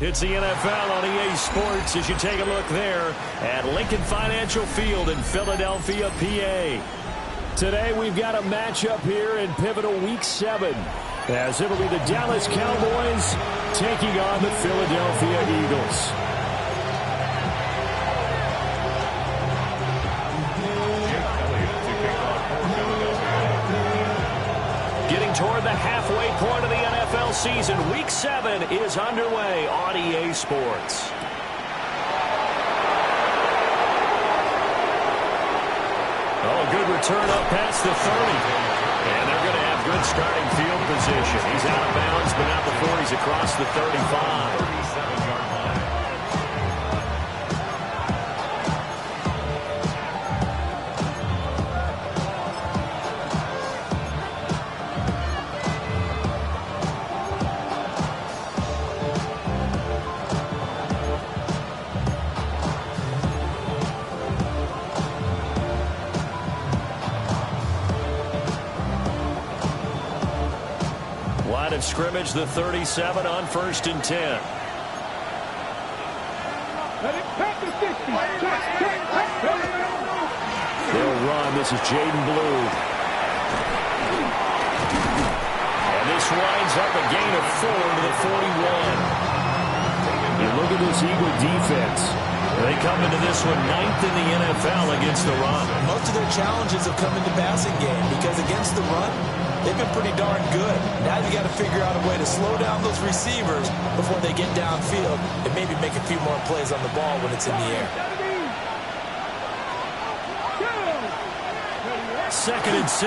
It's the NFL on EA Sports as you take a look there at Lincoln Financial Field in Philadelphia, PA. Today we've got a matchup here in pivotal Week 7 as it'll be the Dallas Cowboys taking on the Philadelphia Eagles. Toward the halfway point of the NFL season, Week 7 is underway on EA Sports. Oh, good return up past the 30. And they're going to have good starting field position. He's out of bounds, but not before he's across the 35. Line of scrimmage, the 37 on 1st and 10. They'll run. This is Jaden Blue. And this winds up a gain of 4 to the 41. You look at this Eagle defense. They come into this one 9th in the NFL against the run. Most of their challenges have come in the passing game because against the run, they've been pretty darn good. Now you got to figure out a way to slow down those receivers before they get downfield and maybe make a few more plays on the ball when it's in the air. 2nd and 6.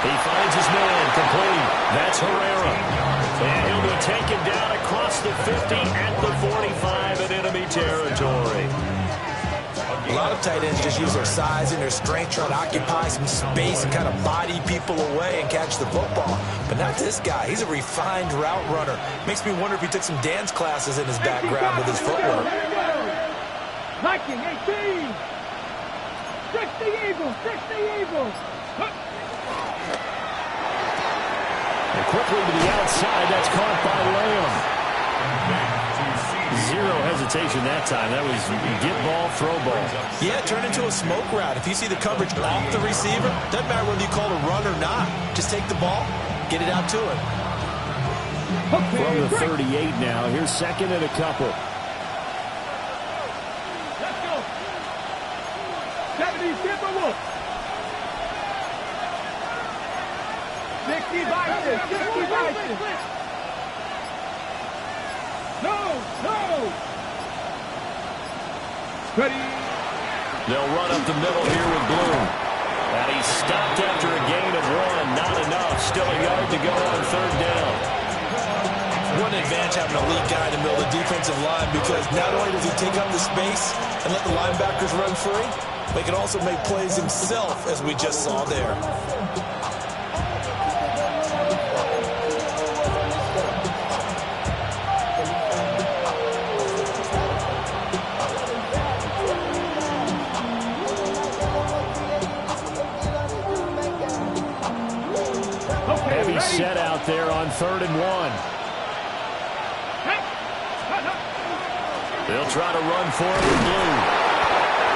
He finds his man complete. That's Herrera. And he'll be taken down across the 50 at the 45 in enemy territory. A lot of tight ends just use their size and their strength, try to occupy some space and kind of body people away and catch the football. But not this guy. He's a refined route runner. Makes me wonder if he took some dance classes in his background with his footwork. Viking 18. Trick the Eagles. Trick the Eagles. And quickly to the outside. That's caught by Lamb. Zero hesitation that time. That was get ball, throw ball. Yeah, turn into a smoke route. If you see the coverage off the receiver, doesn't matter whether you call it a run or not. Just take the ball, get it out to him. From the 38 now. Here's 2nd and a couple. Let's go. 70 Timberwolves. 60 Vikings. 60 Vikings. No! Ready? They'll run up the middle here with Bloom. And he's stopped after a gain of 1. Not enough. Still a yard to go on 3rd down. What an advantage having a lead guy in the middle of the defensive line, because not only does he take up the space and let the linebackers run free, but he can also make plays himself, as we just saw there. Heavy set out there on 3rd and 1. They'll try to run for it with Blue.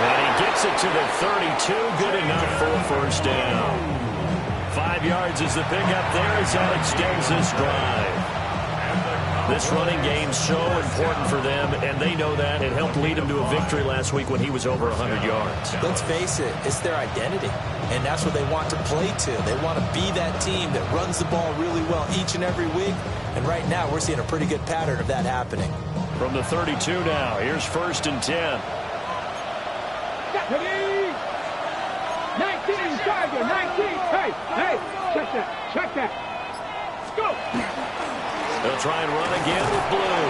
And he gets it to the 32. Good enough for a 1st down. 5 yards is the pickup there as that extends this drive. This running game's so important for them, and they know that. It helped lead them to a victory last week when he was over 100 yards. Let's face it, it's their identity, and that's what they want to play to. They want to be that team that runs the ball really well each and every week, and right now we're seeing a pretty good pattern of that happening. From the 32 now, here's 1st and 10. 19, Tiger, 19. Hey, check that. Let's go. They'll try and run again with Blue.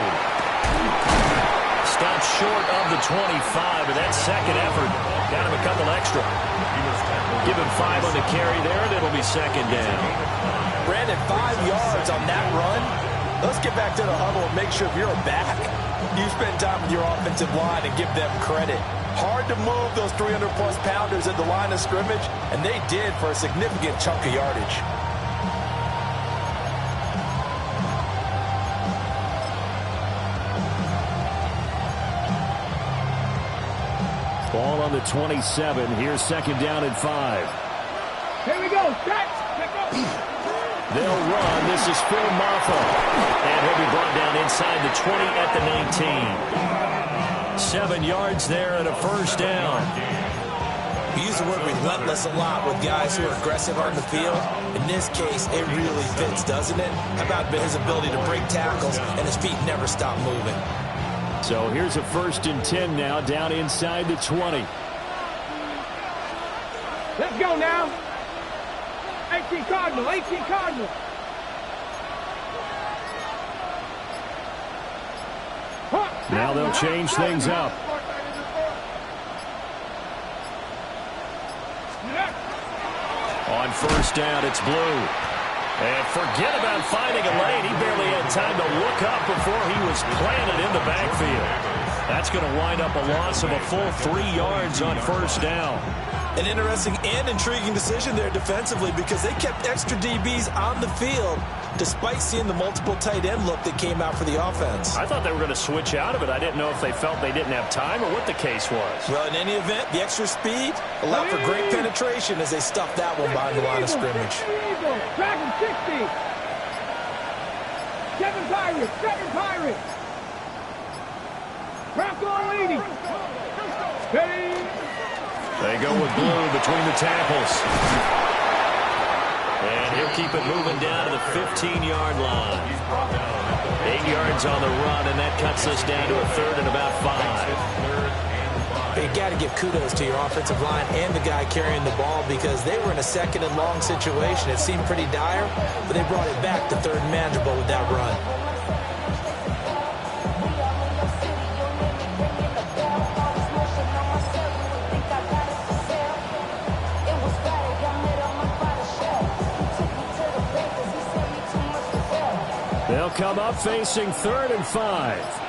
Stopped short of the 25, but that second effort got him a couple extra. Give him 5 on the carry there, and it'll be 2nd down. Brandon, 5 yards on that run. Let's get back to the huddle and make sure if you're a back, you spend time with your offensive line and give them credit. Hard to move those 300-plus pounders at the line of scrimmage, and they did for a significant chunk of yardage. Ball on the 27. Here's second down and 5. Here we go. Set. They'll run. This is Phil Mafah. And he'll be brought down inside the 20 at the 19. 7 yards there and a first down. We use the word relentless a lot with guys who are aggressive on the field. In this case, it really fits, doesn't it? How about his ability to break tackles and his feet never stop moving? So here's a 1st and 10 now, down inside the 20. Let's go now. 18 Cardinal, 18 Cardinal. Now they'll change things up. On 1st down, it's Blue. And forget about finding a lane. He barely had time to look up before he was planted in the backfield. That's going to wind up a loss of a full 3 yards on 1st down. An interesting and intriguing decision there defensively because they kept extra DBs on the field despite seeing the multiple tight end look that came out for the offense. I thought they were going to switch out of it. I didn't know if they felt they didn't have time or what the case was. Well, in any event, the extra speed allowed for great penetration as they stuffed that one behind the line of scrimmage. Dragon 60. 7 Pirates. 7 Pirates. Bronco leading. Ready. They go with Blue between the tackles. And he'll keep it moving down to the 15-yard line. 8 yards on the run, and that cuts us down to a 3rd and about 5. You got to give kudos to your offensive line and the guy carrying the ball because they were in a 2nd and long situation. It seemed pretty dire, but they brought it back to 3rd and manageable with that run. They'll come up facing 3rd and 5.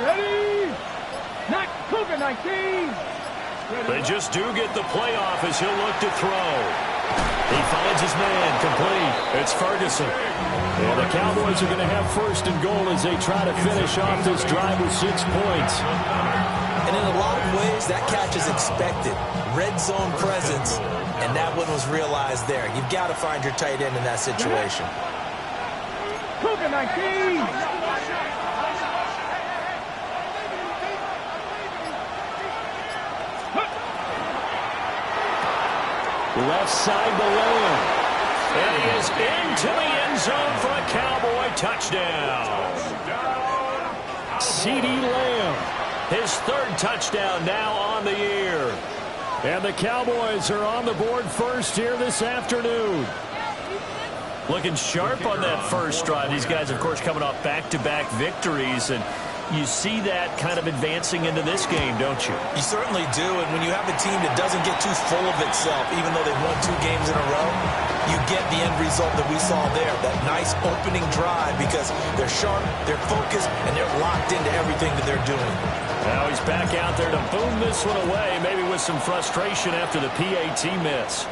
Ready. Not Cougar 19. They just do get the playoff as he'll look to throw. He finds his man complete. It's Ferguson. And the Cowboys are going to have 1st and goal as they try to finish off this drive with 6 points. And in a lot of ways, that catch is expected. Red zone presence, and that one was realized there. You've got to find your tight end in that situation. Cougar 19. Left side to Lamb. And he is into the end zone for a Cowboy touchdown. CeeDee Lamb, his 3rd touchdown now on the year. And the Cowboys are on the board first here this afternoon. Looking sharp on that first drive. These guys, of course, coming off back-to-back victories, and you see that kind of advancing into this game, don't you? You certainly do, and when you have a team that doesn't get too full of itself, even though they've won 2 games in a row, you get the end result that we saw there, that nice opening drive because they're sharp, they're focused, and they're locked into everything that they're doing. Now he's back out there to boom this one away, maybe with some frustration after the PAT miss.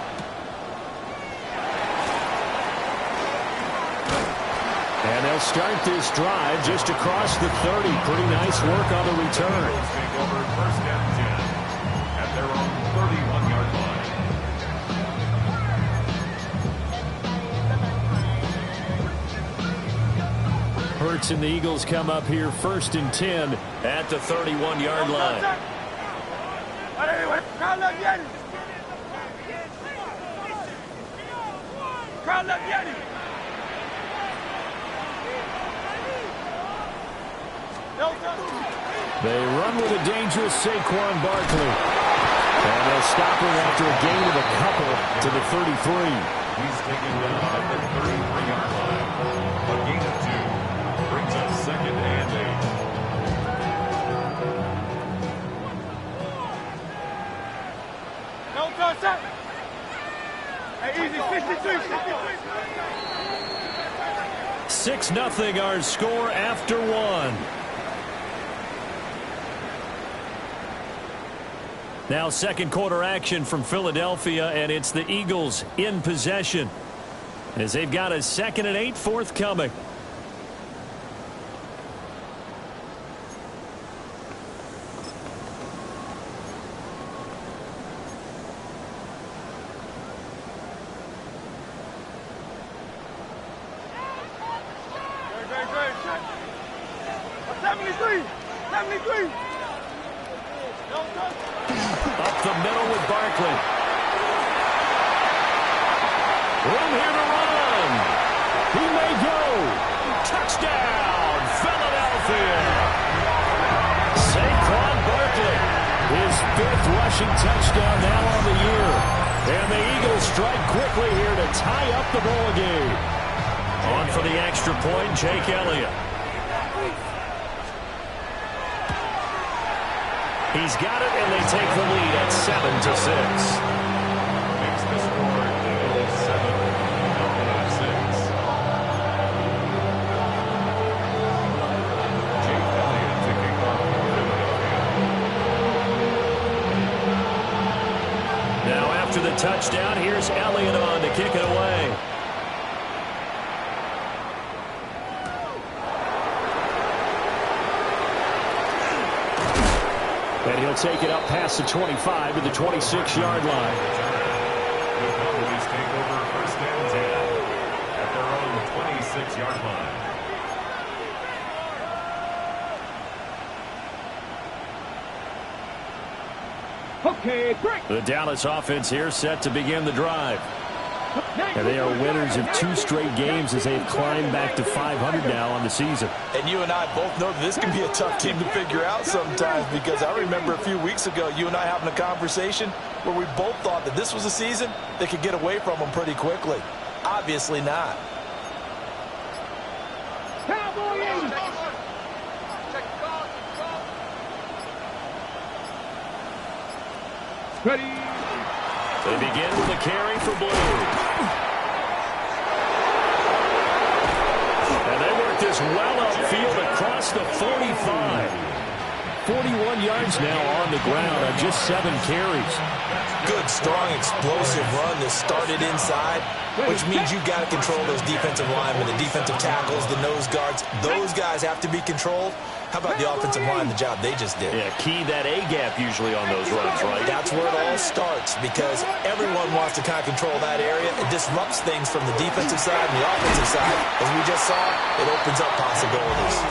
And they'll start this drive just across the 30. Pretty nice work on the return. Over 1st and 10 at their own 31-yard line. Hurts and the Eagles come up here 1st and 10 at the 31-yard line. They run with a dangerous Saquon Barkley. And they'll stop him after a gain of a couple to the 33. He's taken down at the 33-yard line. A gain of 2 brings us 2nd and 6-0 our score after 1. Now 2nd quarter action from Philadelphia, and it's the Eagles in possession as they've got a 2nd and 8 forthcoming. 73. 73. Up the middle with Barkley. Room here to run. He may go. Touchdown, Philadelphia. Saquon Barkley, his 5th rushing touchdown now on the year. And the Eagles strike quickly here to tie up the ball game. On for the extra point, Jake Elliott. He's got it, and they take the lead at 7-6. Makes the score Eagles 7, Philadelphia 6. Jake Elliott to kick off for Philadelphia. Now after the touchdown, here's Elliott on to kick it away. And he'll take it up past the 25 to the 26-yard line. The Cowboys take over 1st and 10 at their own 26-yard line. Okay, break. The Dallas offense here set to begin the drive. And they are winners of 2 straight games as they've climbed back to 500 now on the season. And you and I both know that this can be a tough team to figure out sometimes, because I remember a few weeks ago you and I having a conversation where we both thought that this was a season that could get away from them pretty quickly. Obviously not. Cowboys. Ready. They begin with a carry for Blue. And they work this well upfield across the 45. 41 yards now on the ground on just 7 carries. Good, strong, explosive run that started inside, which means you got to control those defensive linemen, the defensive tackles, the nose guards. Those guys have to be controlled. How about the offensive line, the job they just did? Yeah, key that A-gap usually on those runs, right? That's where it all starts, because everyone wants to kind of control that area. It disrupts things from the defensive side and the offensive side. As we just saw, it opens up possibilities.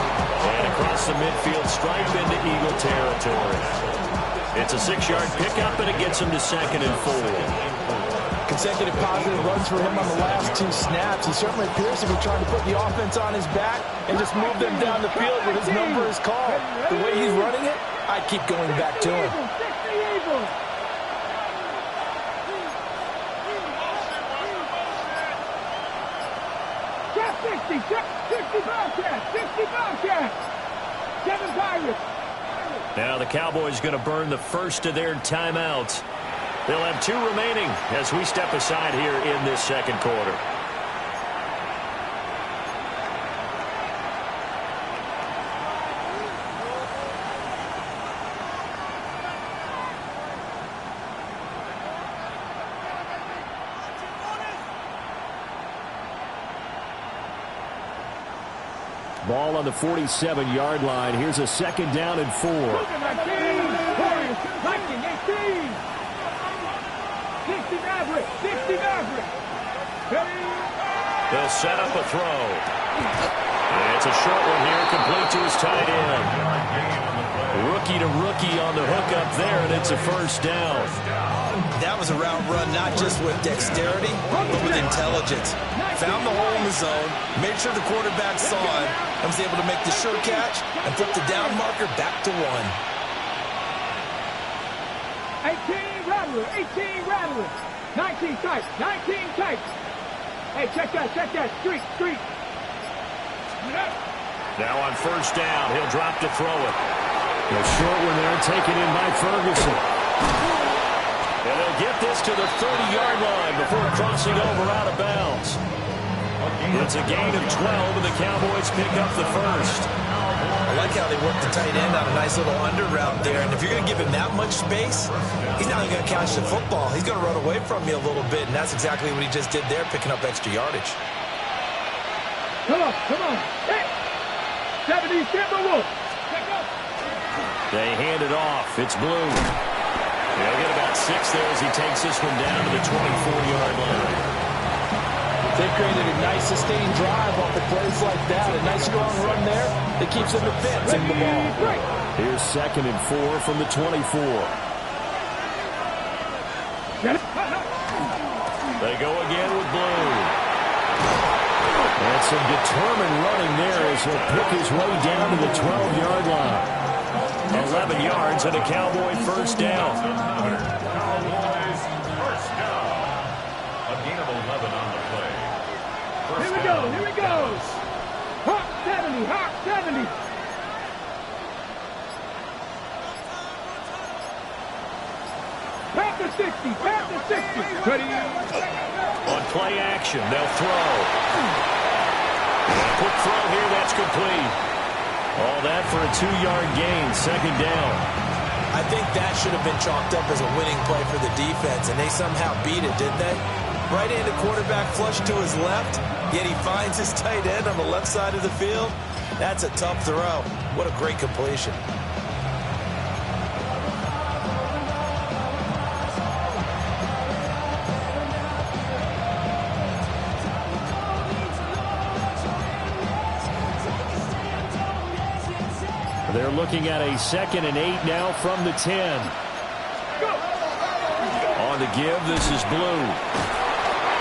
And across the midfield stripe into Eagle territory. It's a 6-yard pickup, and it gets him to 2nd and 4. Consecutive positive runs for him on the last 2 snaps. He certainly appears to be trying to put the offense on his back and just move them down the field when his number is called. The way he's running it, I keep going back to him. Got 60 Bobcats. 60 Bobcats. 7 Pirates. Now the Cowboys going to burn the first of their timeouts. They'll have 2 remaining as we step aside here in this 2nd quarter. Ball on the 47-yard line. Here's a 2nd down and 4. 19, 18. 60 Maverick. 60 Maverick. They'll set up a throw. And it's a short one here, complete to his tight end. Rookie to rookie on the hook up there, and it's a 1st down. That was a route run not just with dexterity, but with intelligence. Found the hole in the zone, made sure the quarterback saw it, and was able to make the sure catch and flip the down marker back to 1. 18 Rattler. 18 Rattler. 19 tight. 19 tight. Hey, check that. Street. Now on 1st down, he'll drop to throw it. The short one there, taken in by Ferguson. And they'll get this to the 30-yard line before crossing over out of bounds. It's a gain of 12, and the Cowboys pick up the 1st. I like how they worked the tight end on a nice little under route there. And if you're going to give him that much space, he's not even going to catch the football. He's going to run away from you a little bit, and that's exactly what he just did there, picking up extra yardage. Come on. Hey. 70 Timberwolves. They hand it off. It's Blue. They'll get about 6 there as he takes this one down to the 24-yard line. They created a nice sustained drive off of plays like that. A nice strong run there that keeps them advancing the ball. Here's 2nd and 4 from the 24. They go again with Blue. And some determined running there as he'll pick his way down to the 12-yard line. 11 yards and a Cowboy first down. Cowboys first down. A gain of 11 on the play. Here we go, here we go. Hawk 70, Hawk 70. Pass to 60, pass to 60. Ready? On play action, they'll throw. Quick throw here, that's complete. All that for a 2-yard gain, 2nd down. I think that should have been chalked up as a winning play for the defense, and they somehow beat it, didn't they? Right-handed quarterback flush to his left, yet he finds his tight end on the left side of the field. That's a tough throw. What a great completion. They're looking at a 2nd and 8 now from the 10. On the give, this is Blue.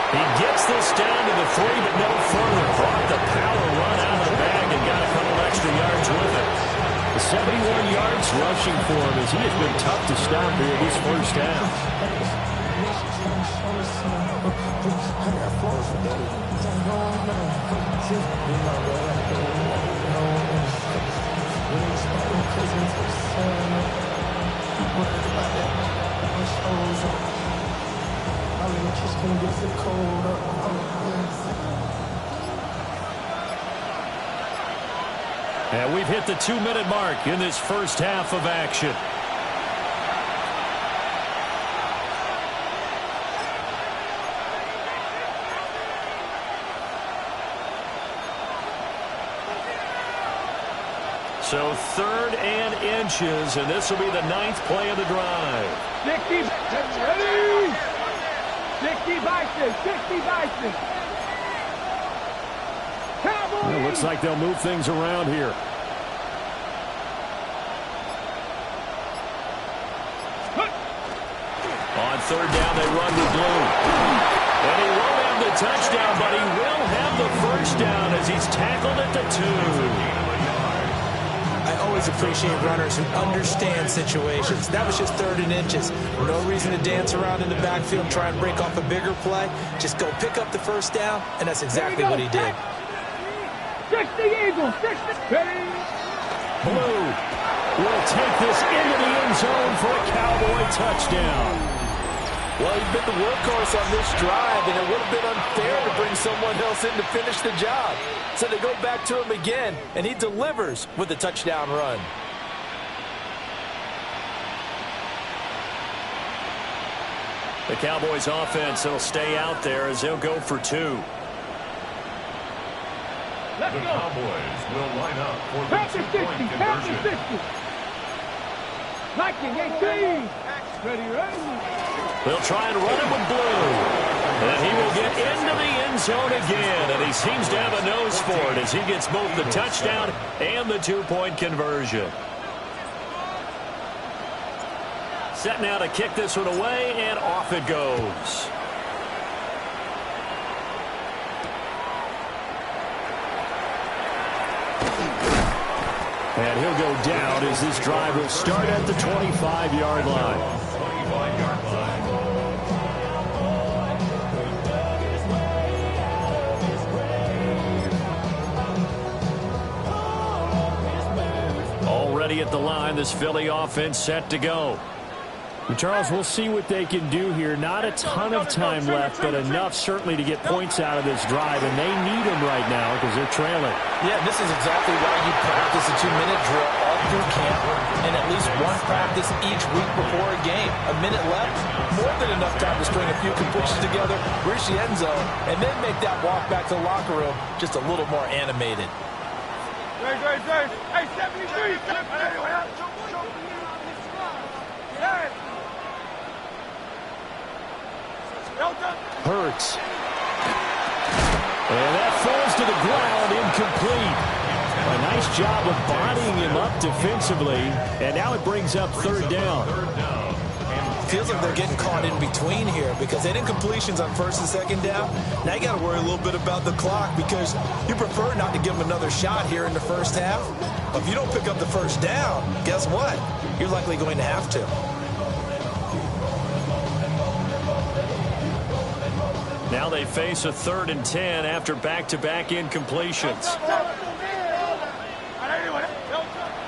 He gets this down to the 3, but no further. Brought the power run out of the bag and got a couple extra yards with it. The 71 yards rushing for him as he has been tough to stop here this first half. And we've hit the 2-minute mark in this first half of action. So 3rd and inches, and this will be the 9th play of the drive. 60, ready? 60 Bison, 60 Bison. Cowboys. It looks like they'll move things around here. On 3rd down, they run with Blue. And he won't have the touchdown, but he will have the first down as he's tackled at the 2. I always appreciate runners who understand situations. That was just 3rd and inches. No reason to dance around in the backfield, try and break off a bigger play. Just go pick up the first down, and that's exactly what he did. 60 Eagles, 60. Ready? Blue will take this into the end zone for a Cowboy touchdown. Well, he's been the workhorse on this drive, and it would have been unfair to bring someone else in to finish the job. So they go back to him again, and he delivers with a touchdown run. The Cowboys offense will stay out there as they'll go for 2. The Cowboys will line up for the Pass to 60, two-point pass to conversion. 60. 19, 18. Ready? They'll try and run it with Blue. And he will get into the end zone again. And he seems to have a nose for it as he gets both the touchdown and the 2-point conversion. Set now to kick this one away, and off it goes. And he'll go down as this drive will start at the 25-yard line. 25-yard line. Already at the line, this Philly offense set to go. Charles, we'll see what they can do here. Not a ton of time left, but enough certainly to get points out of this drive, and they need them right now because they're trailing. Yeah, this is exactly why you practice a 2-minute drill all through camp and at least one practice each week before a game. A minute left, more than enough time to string a few completions together, reach the end zone, and then make that walk back to the locker room just a little more animated. Hey, 73. Hurts. And that falls to the ground, incomplete. A nice job of bodying him up defensively, and now it brings up third down. Feels like they're getting caught in between here because they didn't completions on first and second down. Now you got to worry a little bit about the clock because you prefer not to give them another shot here in the first half. But if you don't pick up the first down, guess what? You're likely going to have to. Now they face a 3rd and 10 after back-to-back incompletions.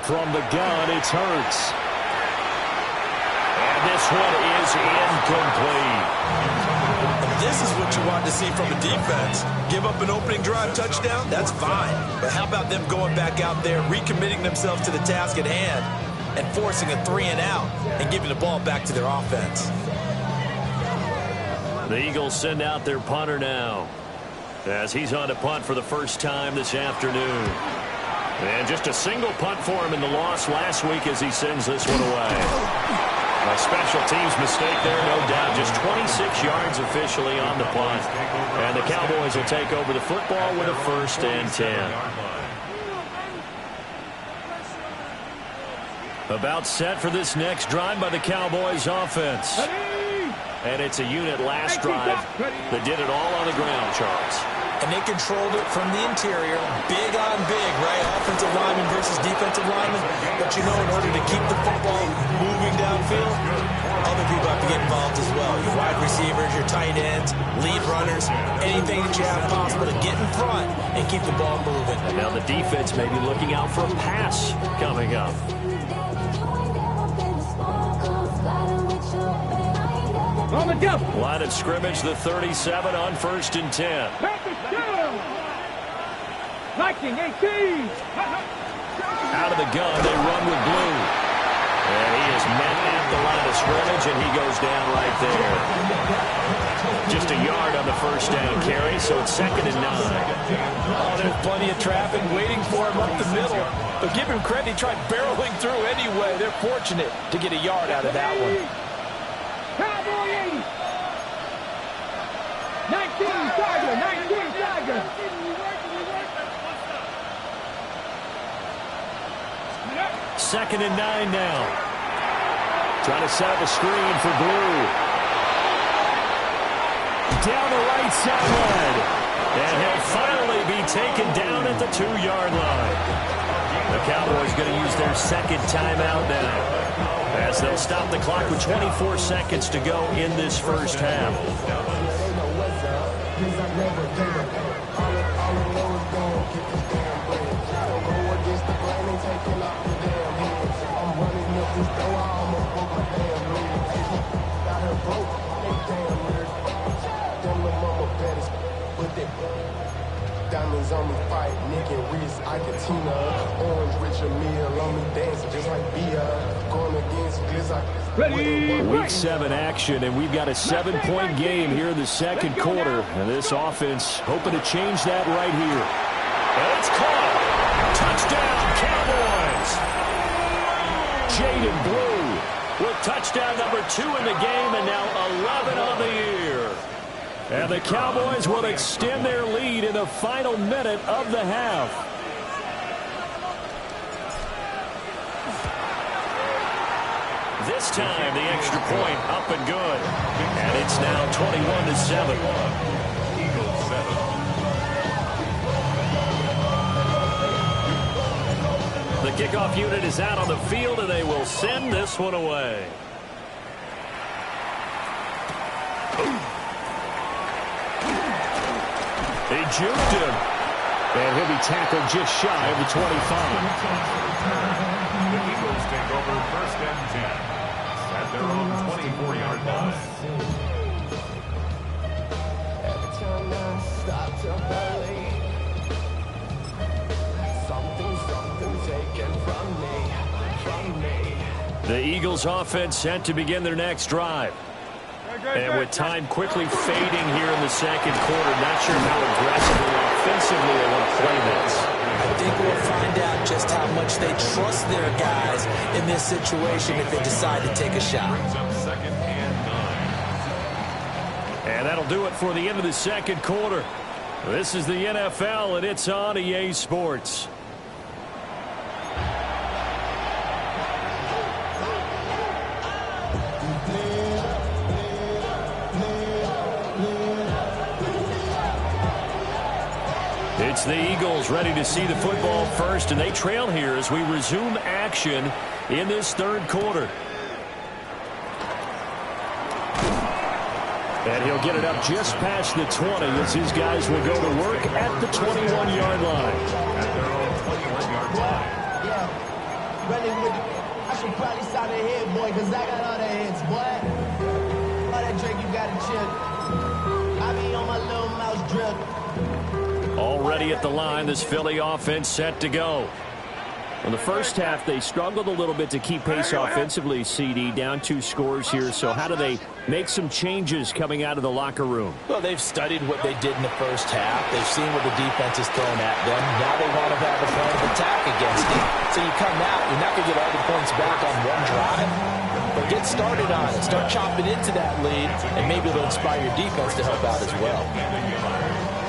From the gun, it's Hurts. And this one is incomplete. This is what you want to see from a defense. Give up an opening drive touchdown, that's fine. But how about them going back out there, recommitting themselves to the task at hand, and forcing a 3-and-out and giving the ball back to their offense. The Eagles send out their punter now as he's on to punt for the first time this afternoon. And just a single punt for him in the loss last week as he sends this one away. A special teams mistake there, no doubt. Just 26 yards officially on the punt. And the Cowboys will take over the football with a 1st and 10. About set for this next drive by the Cowboys offense. And it's a unit last drive that did it all on the ground, Charles. And they controlled it from the interior, big on big, right? Offensive lineman versus defensive lineman. But you know, in order to keep the football moving downfield, other people have to get involved as well. Your wide receivers, your tight ends, lead runners, anything that you have possible to get in front and keep the ball moving. And now the defense may be looking out for a pass coming up. Line of scrimmage, the 37 on 1st and 10. 19-18. Out of the gun, they run with Blue. And he is met at the line of scrimmage, and he goes down right there. Just a yard on the first down carry, so it's 2nd and 9. Oh, there's plenty of traffic waiting for him up the middle. But give him credit, he tried barreling through anyway. They're fortunate to get a yard out of that one. Cowboy 80. 19 Tiger. 19 Tiger. 2nd and 9 now. Trying to set up a screen for Blue. Down the right side. And he'll finally be taken down at the 2-yard line. The Cowboys going to use their 2nd timeout now, as they'll stop the clock with 24 seconds to go in this first half. Diamonds on me fight, Nick and Reese, Iketina, Orange Richard Meal on me dancing just like Bia, going against Glizzy. Week 7 action, and we've got a 7-point game here in the second quarter. And this offense hoping to change that right here. And it's caught. Touchdown, Cowboys. Jaden Blue with touchdown number 2 in the game, and now 11 on the year. And the Cowboys will extend their lead in the final minute of the half. This time, the extra point up and good. And it's now 21-7. Eagles 7. The kickoff unit is out on the field, and they will send this one away. They juked him. And he'll be tackled just shy of the 25. The Eagles take over 1st and 10 at their own 24-yard line. Every time I start to believe something taken from me. The Eagles offense set to begin their next drive. And with time quickly fading here in the second quarter, not sure how aggressively or offensively they want to play this. I think we'll find out just how much they trust their guys in this situation if they decide to take a shot. Brings up 2nd and 9. And that'll do it for the end of the second quarter. This is the NFL, and it's on EA Sports. It's the Eagles ready to see the football first, and they trail here as we resume action in this third quarter. And he'll get it up just past the 20 as his guys will go to work at the 21-yard line. At their own 21-yard line. Yeah, running with I should probably stop the head, boy, because I got all the heads, boy. All that drink, you got to chill. I be on my little mouse drill. Already at the line, this Philly offense set to go. In the first half, they struggled a little bit to keep pace offensively, CD, down 2 scores here. So how do they make some changes coming out of the locker room? Well, they've studied what they did in the first half. They've seen what the defense is throwing at them. Now they want to have a plan of attack against it. So you come out, you're not going to get all the points back on one drive. But get started on it. Start chopping into that lead, and maybe it'll inspire your defense to help out as well.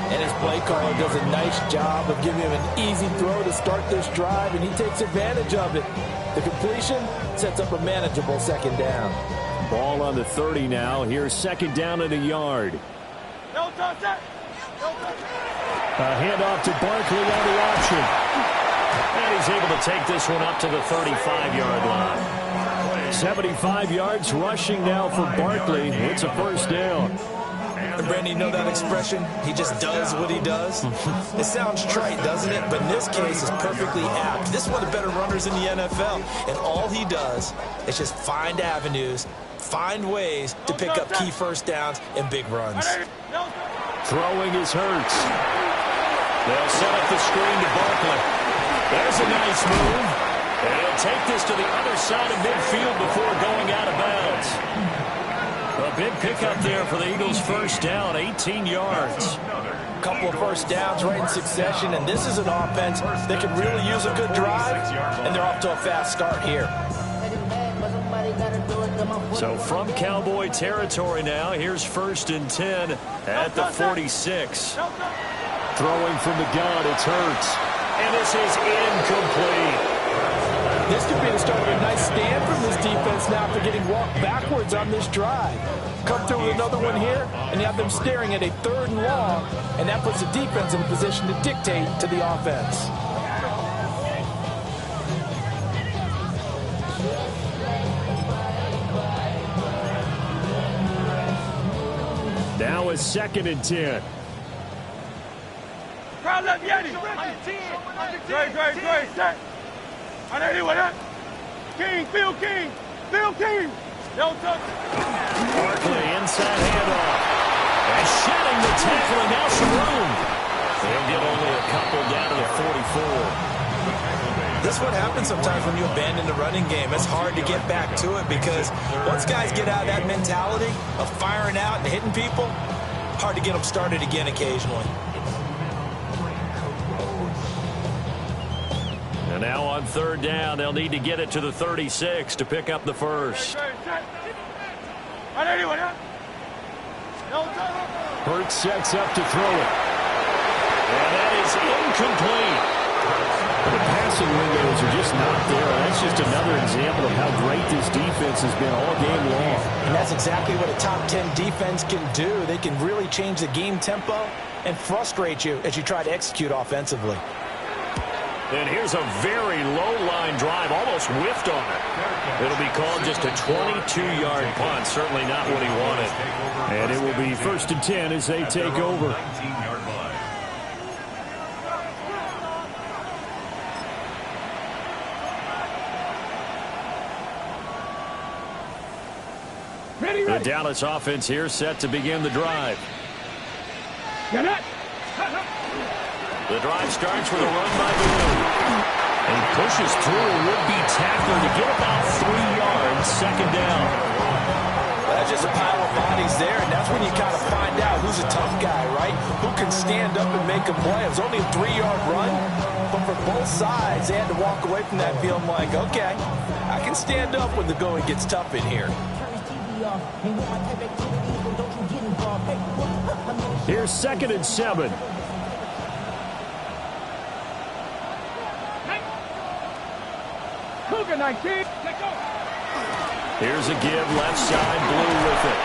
And his play caller does a nice job of giving him an easy throw to start this drive, and he takes advantage of it. The completion sets up a manageable second down. Ball on the 30 now. Here's second down and a yard. No touch it. No touch it. A handoff to Barkley on the option. And he's able to take this one up to the 35-yard line. 75 yards rushing now for Barkley. It's a first down. And Brandon, you know that expression? He just does what he does. It sounds trite, doesn't it? But in this case, it's perfectly apt. This is one of the better runners in the NFL. And all he does is just find avenues, find ways to pick up key first downs and big runs. Throwing is Hurts. They'll set up the screen to Barkley. There's a nice move. And he'll take this to the other side of midfield before going out of bounds. A big pickup there for the Eagles' first down, 18 yards. A couple of first downs right in succession, and this is an offense that can really use a good drive, and they're off to a fast start here. So from Cowboy territory now, here's 1st and 10 at the 46. Throwing from the gun, it's Hurts. And this is incomplete. This could be the start of a nice stand from this defense now after getting walked backwards on this drive. Come through with another one here, and you have them staring at a 3rd and long, and that puts the defense in a position to dictate to the offense. Now is 2nd and 10. Crowd left Yeti. Great. Set. I know you with that. King, Phil King. No touch. Barkley inside handoff. And shedding the tackle, and now some room. They'll get only a couple down to the 44. This is what happens sometimes when you abandon the running game. It's hard to get back to it because once guys get out of that mentality of firing out and hitting people, hard to get them started again occasionally. And now on 3rd down, they'll need to get it to the 36 to pick up the first. Hurts sets up to throw it. And that is incomplete. The passing windows are just not there. That's just another example of how great this defense has been all game long. And that's exactly what a top 10 defense can do. They can really change the game tempo and frustrate you as you try to execute offensively. And here's a very low-line drive, almost whiffed on it. It'll be called just a 22-yard punt, certainly not what he wanted. And it will be 1st and 10 as they take over. 19-yard line. Ready. The Dallas offense here set to begin the drive. Get it. The drive starts with a run by Blue. And he pushes through a would-be tackler to get about 3 yards, second down. That's just a pile of bodies there, and that's when you kind of find out who's a tough guy, right? Who can stand up and make a play. It was only a 3-yard run, but for both sides, they had to walk away from that feeling like, okay, I can stand up when the going gets tough in here. Here's 2nd and 7. Cougar 19. Let go. Here's a give, left side, Blue with it.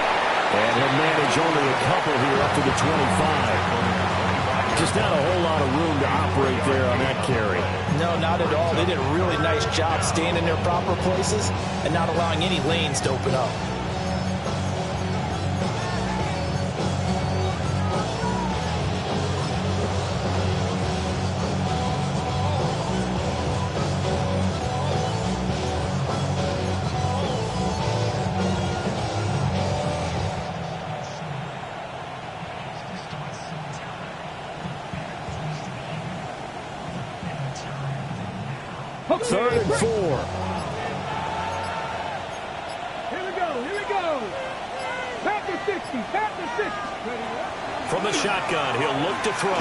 And he'll manage only a couple here up to the 25. Just not a whole lot of room to operate there on that carry. No, not at all. They did a really nice job staying in their proper places and not allowing any lanes to open up. Third and 4. Here we go. Panther 60. From the shotgun, he'll look to throw.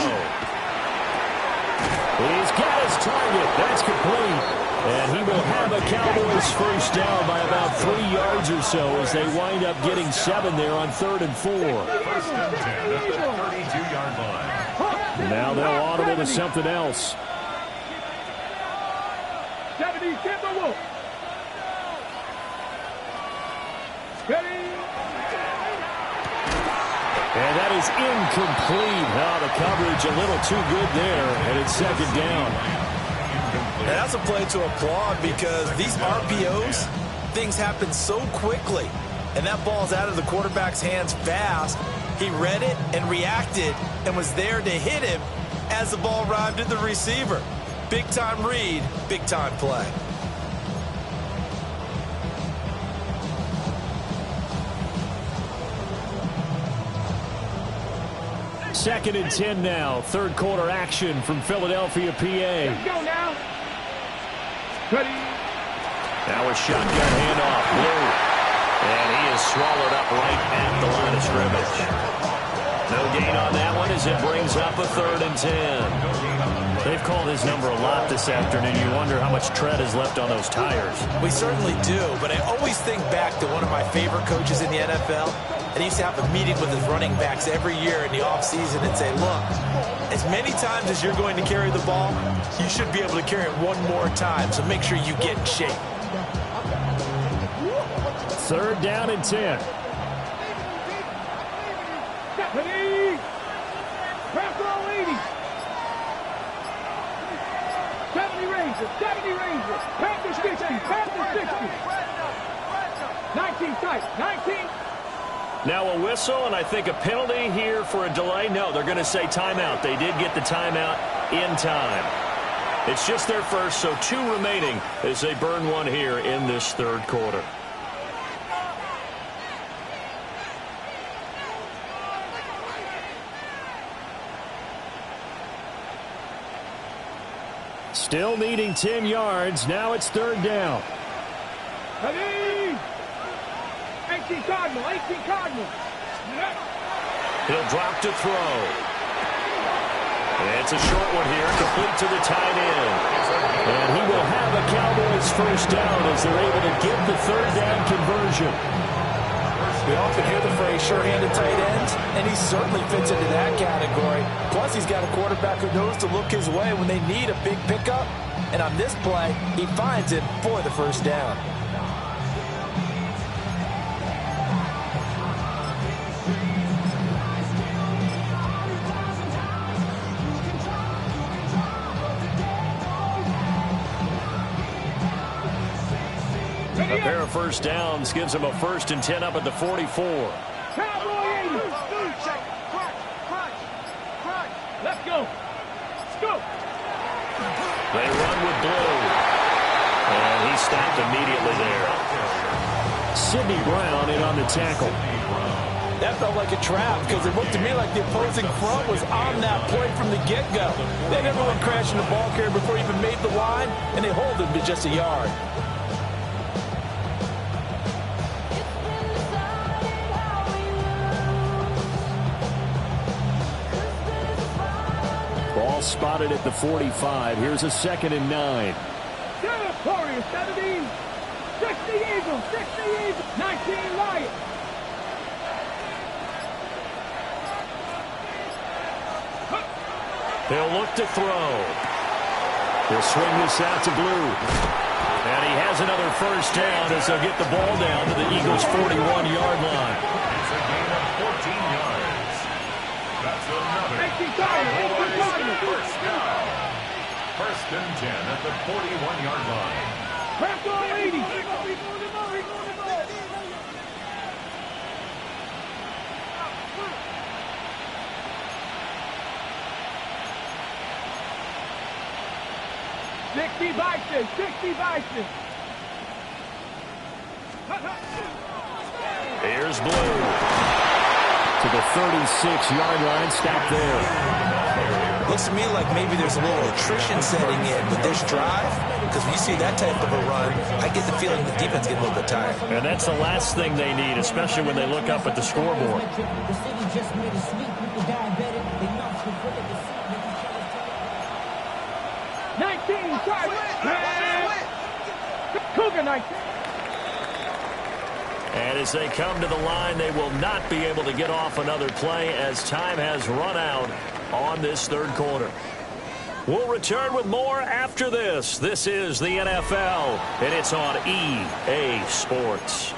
He's got his target. That's complete. And he will have a Cowboys first down by about 3 yards or so as they wind up getting 7 there on 3rd and 4. First and 10 at the 32-yard line. Now they'll audible to something else. 70, get the wolf. Ready. And that is incomplete. Now the coverage a little too good there, and it's 2nd down. And that's a play to applaud because these RPOs, things happen so quickly. And that ball's out of the quarterback's hands fast. He read it and reacted and was there to hit him as the ball arrived at the receiver. Big-time read, big-time play. Second and 10 now. 3rd quarter action from Philadelphia, PA. Let's go now. Ready. Now a shotgun handoff. Blue. And he is swallowed up right at the line of scrimmage. No gain on that one as it brings up a 3rd and 10. They've called his number a lot this afternoon. You wonder how much tread is left on those tires. We certainly do, but I always think back to one of my favorite coaches in the NFL. And he used to have a meeting with his running backs every year in the offseason and say, look, as many times as you're going to carry the ball, you should be able to carry it one more time, so make sure you get in shape. 3rd down and 10. Ready. Press all 80. 70 Rangers. Panther 60. 19 tight. 19. Now a whistle, and I think a penalty here for a delay. No, they're going to say timeout. They did get the timeout in time. It's just their first, so 2 remaining as they burn one here in this 3rd quarter. Still needing 10 yards. Now it's 3rd down. Ready. 18 Cardinal. He'll drop to throw. It's a short one here, complete to the tight end. And he will have a Cowboys first down as they're able to get the 3rd down conversion. We often hear the phrase sure-handed tight ends, and he certainly fits into that category. Plus, he's got a quarterback who knows to look his way when they need a big pickup. And on this play, he finds it for the first down. A pair of first downs gives him a 1st and 10 up at the 44. Cowboy 80. Let's go. They run with Blue. And he stopped immediately there. Sidney Brown in on the tackle. That felt like a trap because it looked to me like the opposing front was on that play from the get-go. They never went crashing the ball carrier before he even made the line, and they hold him to just a yard. Ball spotted at the 45. Here's a 2nd and 9. Warriors 70. 60 Eagles. 19 Lions. He'll look to throw. He'll swing this out to Blue. And he has another first down as they'll get the ball down to the Eagles' 41-yard line. It's a gain of 14 yards. That's another first down. First and 10 at the 41-yard line. Press on 80. Sixty Bison. Here's Blue to the 36-yard line. Stop there. Looks to me like maybe there's a little attrition setting in with this drive, because when you see that type of a run, I get the feeling the defense gets a little bit tired. And that's the last thing they need, especially when they look up at the scoreboard. Cougar 19. And as they come to the line, they will not be able to get off another play as time has run out on this third quarter. We'll return with more after this. This is the NFL, and it's on EA Sports.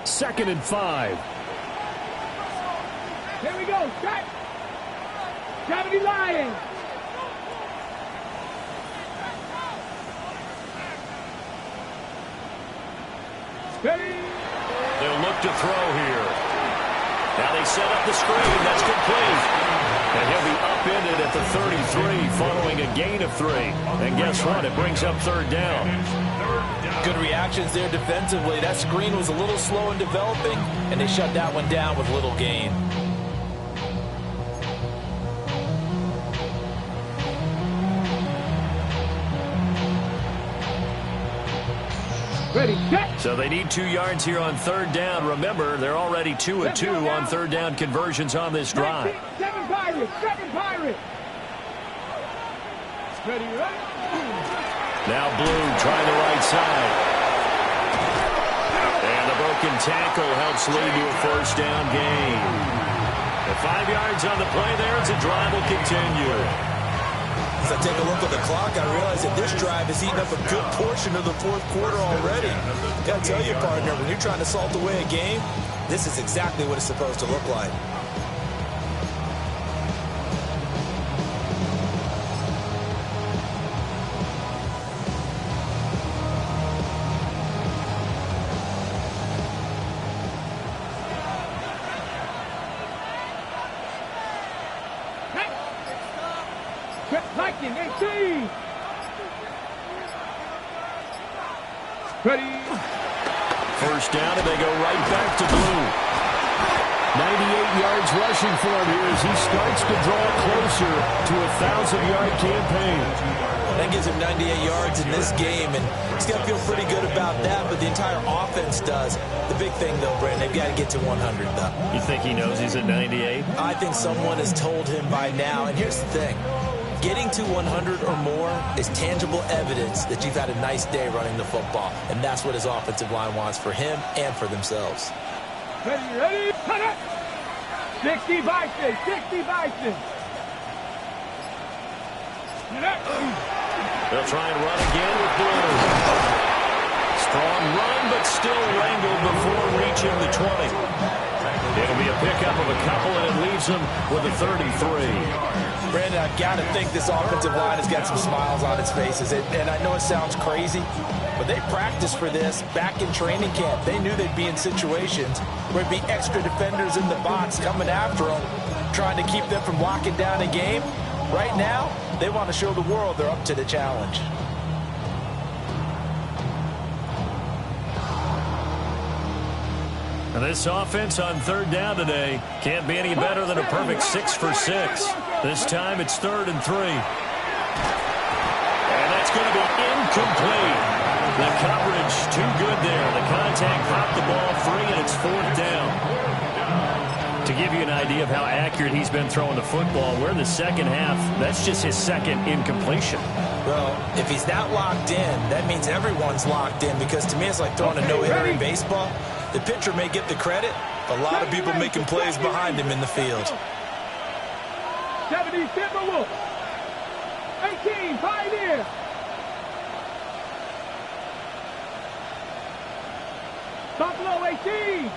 Second and 5. Here we go. Strike. 70 Lions. Steady. They'll look to throw here. Now they set up the screen. That's complete. And he'll be upended at the 33 following a gain of 3. And guess what? It brings up third down. Good reactions there defensively. That screen was a little slow in developing, and they shut that one down with little gain. Ready, set. So they need 2 yards here on third down. Remember, they're already 2 and 2 on third down conversions on this drive. 7 Pirates. Ready, right? Now Blue trying the right side. And the broken tackle helps lead to a first down gain. And 5 yards on the play there as the drive will continue. As I take a look at the clock, I realize that this drive has eaten up a good portion of the fourth quarter already. Got to tell you, partner, when you're trying to salt away a game, this is exactly what it's supposed to look like. Viking 18. Ready. First down, and they go right back to Blue. 98 yards rushing for him here as he starts to draw closer to a 1,000-yard campaign. That gives him 98 yards in this game, and he's got to feel pretty good about that, but the entire offense does. The big thing, though, Brandon, they've got to get to 100, though. You think he knows he's at 98? I think someone has told him by now, and here's the thing. Getting to 100 or more is tangible evidence that you've had a nice day running the football, and that's what his offensive line wants for him and for themselves. Ready, cut it! 60 Bison. They'll try and run again with Blue. Strong run, but still wrangled before reaching the 20. It'll be a pickup of a couple, and it leaves them with a 33. Brandon, I've got to think this offensive line has got some smiles on its faces. And I know it sounds crazy, but they practiced for this back in training camp. They knew they'd be in situations where there'd be extra defenders in the box coming after them, trying to keep them from locking down a game. Right now, they want to show the world they're up to the challenge. And this offense on third down today can't be any better than a perfect 6 for 6. This time it's 3rd and 3. And that's going to be incomplete. The coverage too good there. The contact popped the ball free, and it's 4th down. To give you an idea of how accurate he's been throwing the football, we're in the second half. That's just his second incompletion. Well, if he's that locked in, that means everyone's locked in, because to me it's like throwing a no-hitter in baseball. The pitcher may get the credit, but a lot of people making plays behind him in the field. 70 Timberwolves. 18 Pioneer. Buffalo 18.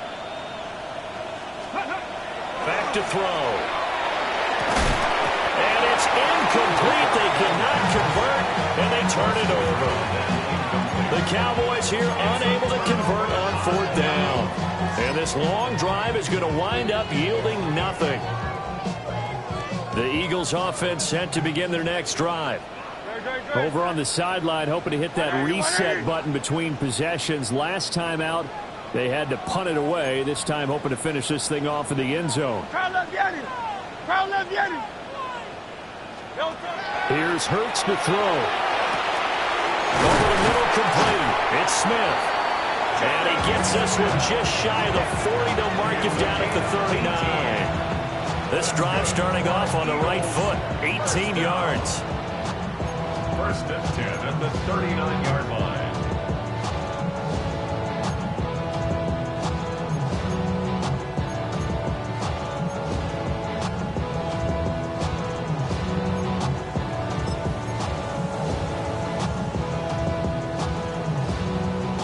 Back to throw. And it's incomplete. They cannot convert, and they turn it over. The Cowboys here unable to convert on 4th down. And this long drive is going to wind up yielding nothing. The Eagles offense set to begin their next drive. Over on the sideline, hoping to hit that reset button between possessions. Last time out, they had to punt it away. This time hoping to finish this thing off in the end zone. Here's Hurts to throw. Over the middle, complete. It's Smith. And he gets this one just shy of the 40. They'll mark him down at the 39. This drive starting off on the right foot. 18 yards. 1st and 10 at the 39-yard line.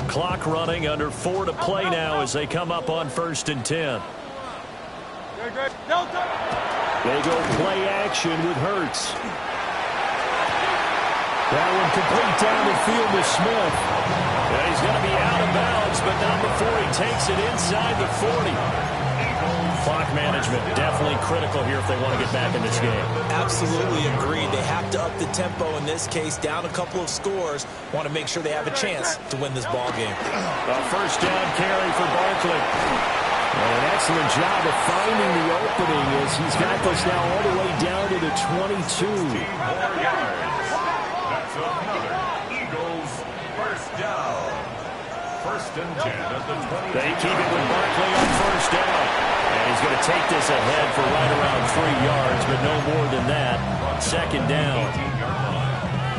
Clock running, under 4 to play now as they come up on 1st and 10. They go play action with Hurts. That one complete down the field to Smith. Yeah, he's going to be out of bounds, but not before he takes it inside the 40. Clock management definitely critical here if they want to get back in this game. Absolutely agreed. They have to up the tempo in this case, down a couple of scores. Want to make sure they have a chance to win this ball game. A 1st down carry for Barkley. An excellent job of finding the opening as he's got this now all the way down to the 22. That's another Eagles 1st down. 1st and 10 at the 20. They keep it with Barkley on 1st down. And he's going to take this ahead for right around 3 yards, but no more than that. 2nd down.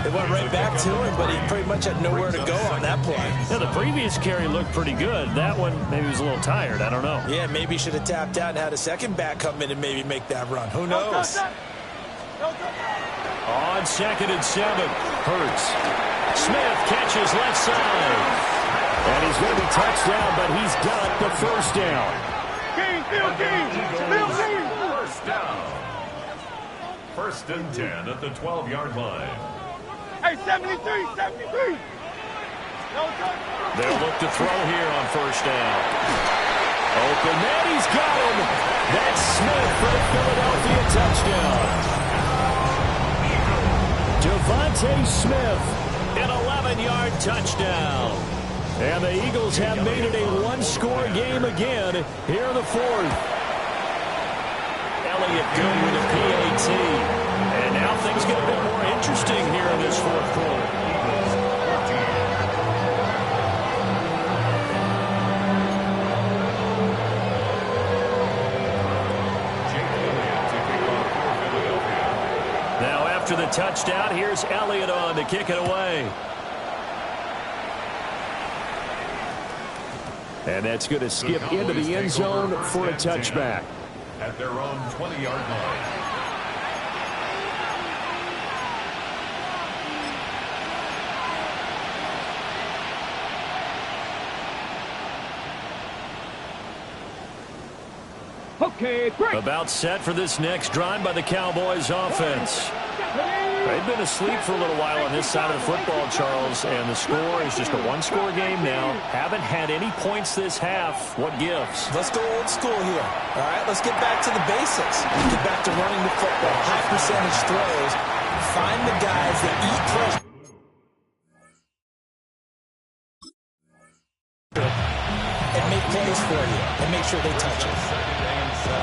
They went right back to him, but he pretty much had nowhere to go on that play. Yeah, the previous carry looked pretty good. That one, maybe he was a little tired. I don't know. Yeah, maybe he should have tapped out and had a second back come in and maybe make that run. Who knows? On 2nd and 7, Hurts. Smith catches left side. And he's going to be touched down, but he's got the 1st down. First down. 1st and 10 at the 12-yard line. Hey, 73. They'll look to throw here on 1st down. Open man, he's got him. That's Smith for the Philadelphia touchdown. Devontae Smith, an 11-yard touchdown. And the Eagles have made it a one-score game again here in the 4th. Elliott good with a PAT. And now things get a bit more interesting here in this 4th quarter. Now after the touchdown, here's Elliott on to kick it away. And that's going to skip into the end zone for a touchback. At their own 20-yard line. Okay, break. About set for this next drive by the Cowboys offense. They've been asleep for a little while on this side of the football, Charles, and the score is just a one-score game now. Haven't had any points this half. What gives? Let's go old school here. All right, let's get back to the basics. Get back to running the football. High percentage throws. Find the guys that eat pressure and make plays for you and make sure they touch it.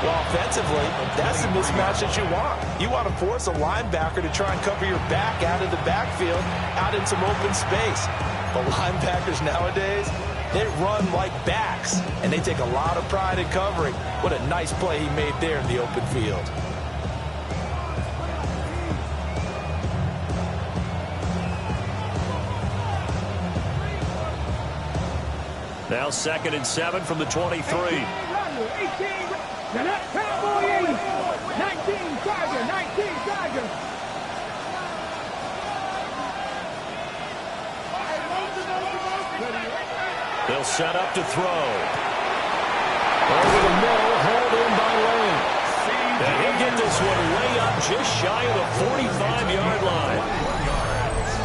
Well, offensively, that's the mismatch that you want. You want to force a linebacker to try and cover your back out of the backfield, out in some open space. But linebackers nowadays, they run like backs, and they take a lot of pride in covering. What a nice play he made there in the open field. Now 2nd and 7 from the 23. 18, now that Cowboy 19 Tiger, 19 Tiger. They'll set up to throw. Over the middle, held in by Lane. And he'll get this one way up just shy of the 45-yard line.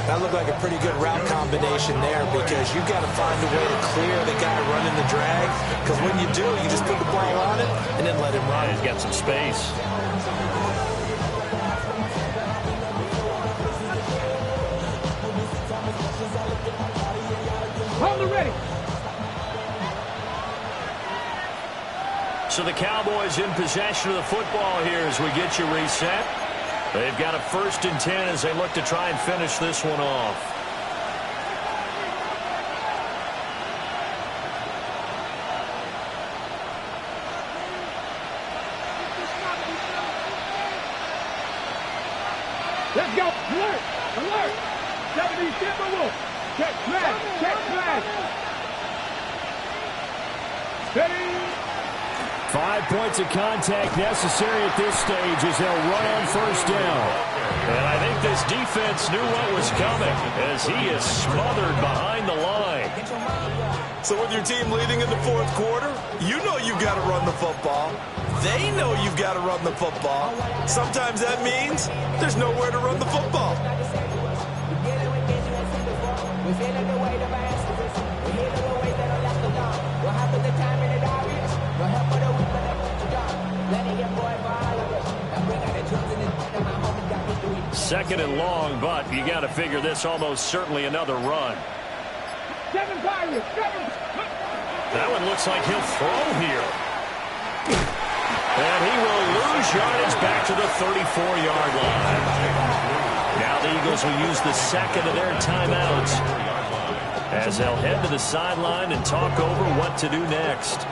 That looked like a pretty good route combination there because you've got to find a way to clear the guy running the drag. Because when you do, you just put the ball on it and then let him run. He's got some space. Hold it ready. So the Cowboys in possession of the football here as we get you reset. They've got a 1st and 10 as they look to try and finish this one off. Let's go. Alert. Alert. 70 Timberwolves. Check flag. Check flag. Ready. 5 points of contact necessary at this stage as they'll run on 1st down. And I think this defense knew what was coming as he is smothered behind the line. So with your team leading in the 4th quarter, you know you've got to run the football. They know you've got to run the football. Sometimes that means there's nowhere to run the football. Second and long, but you got to figure this almost certainly another run. 7 Pirates. 7. That one looks like he'll throw here. And he will lose yardage back to the 34-yard line. Now the Eagles will use the 2nd of their timeouts as they'll head to the sideline and talk over what to do next.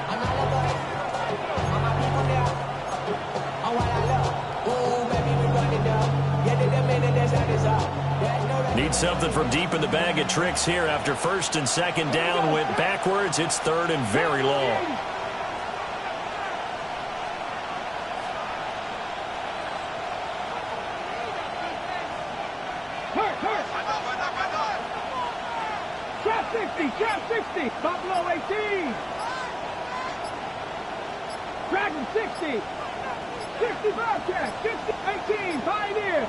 Need something from deep in the bag of tricks here after 1st and 2nd down went backwards. It's 3rd and very long. Trap 60. Trap 60. Buffalo 18. Dragon 60. 65 check. 50, 18. Pioneer.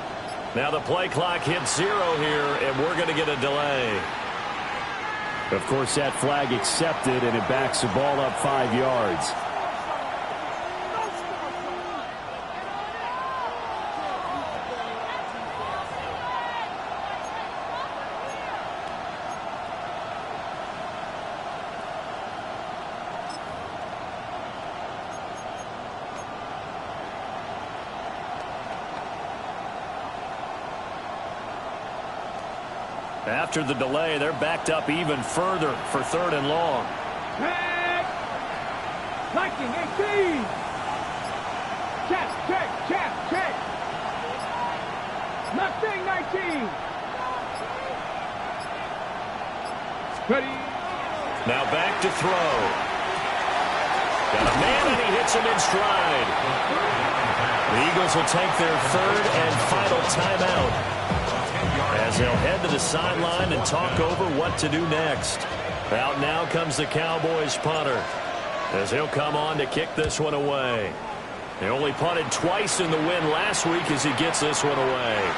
Now the play clock hits 0 here, and we're going to get a delay. Of course, that flag accepted, and it backs the ball up 5 yards. After the delay, they're backed up even further for 3rd and long. Check. Lightning 18. Check, check, check, check. Mustang 19. Ready. Now back to throw. Got a man, and he hits him in stride. The Eagles will take their 3rd and final timeout as they'll head to the sideline and talk over what to do next. Out now comes the Cowboys punter as he'll come on to kick this one away. They only punted twice in the win last week as he gets this one away.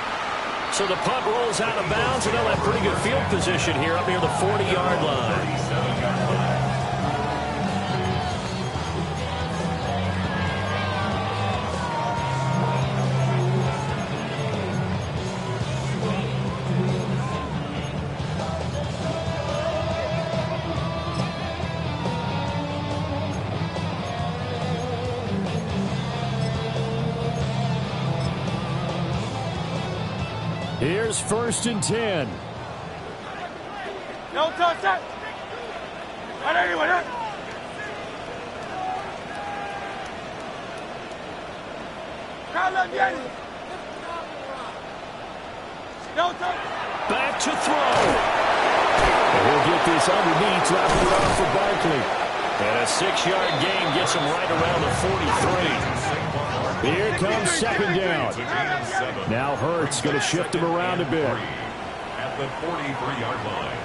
So the punt rolls out of bounds, and they'll have pretty good field position here up near the 40-yard line. Here's 1st and 10. No touch that. Right anyway, right. Back to throw. And he'll get this underneath, dropping it off for Barkley. And a 6-yard gain gets him right around the 43. Here comes second down. Now Hurts going to shift him around a bit. At the 43-yard line.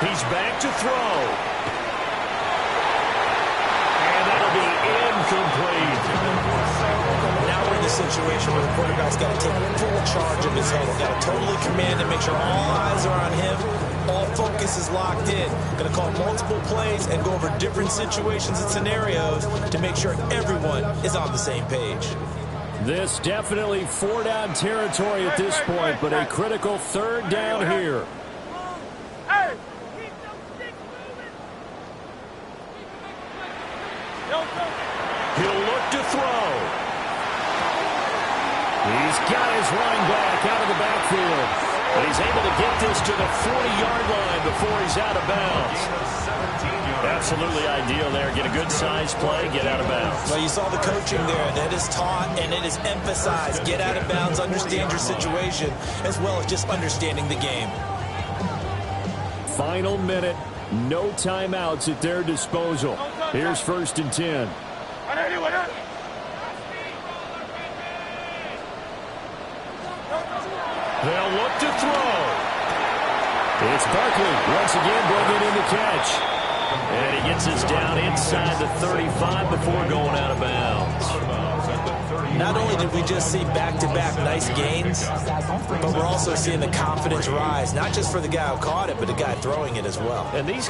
He's back to throw. And that'll be incomplete. Now we're in the situation where the quarterback's got to take full charge of his huddle. Got to totally command and make sure all eyes are on him. All focus is locked in. Going to call multiple plays and go over different situations and scenarios to make sure everyone is on the same page. This definitely 4-down territory at this point, but a critical third down here. He'll look to throw. He's got his running back out of the backfield. But he's able to get this to the 40-yard line before he's out of bounds. Absolutely ideal there. Get a good size play, get out of bounds. Well, you saw the coaching there. That is taught and it is emphasized. Get out of bounds, understand your situation, as well as just understanding the game. Final minute. No timeouts at their disposal. Here's 1st and 10. They'll look to throw. It's Barkley once again bringing in the catch. And he gets us down inside the 35 before going out of bounds. Not only did we just see back-to-back nice gains, but we're also seeing the confidence rise, not just for the guy who caught it, but the guy throwing it as well. And these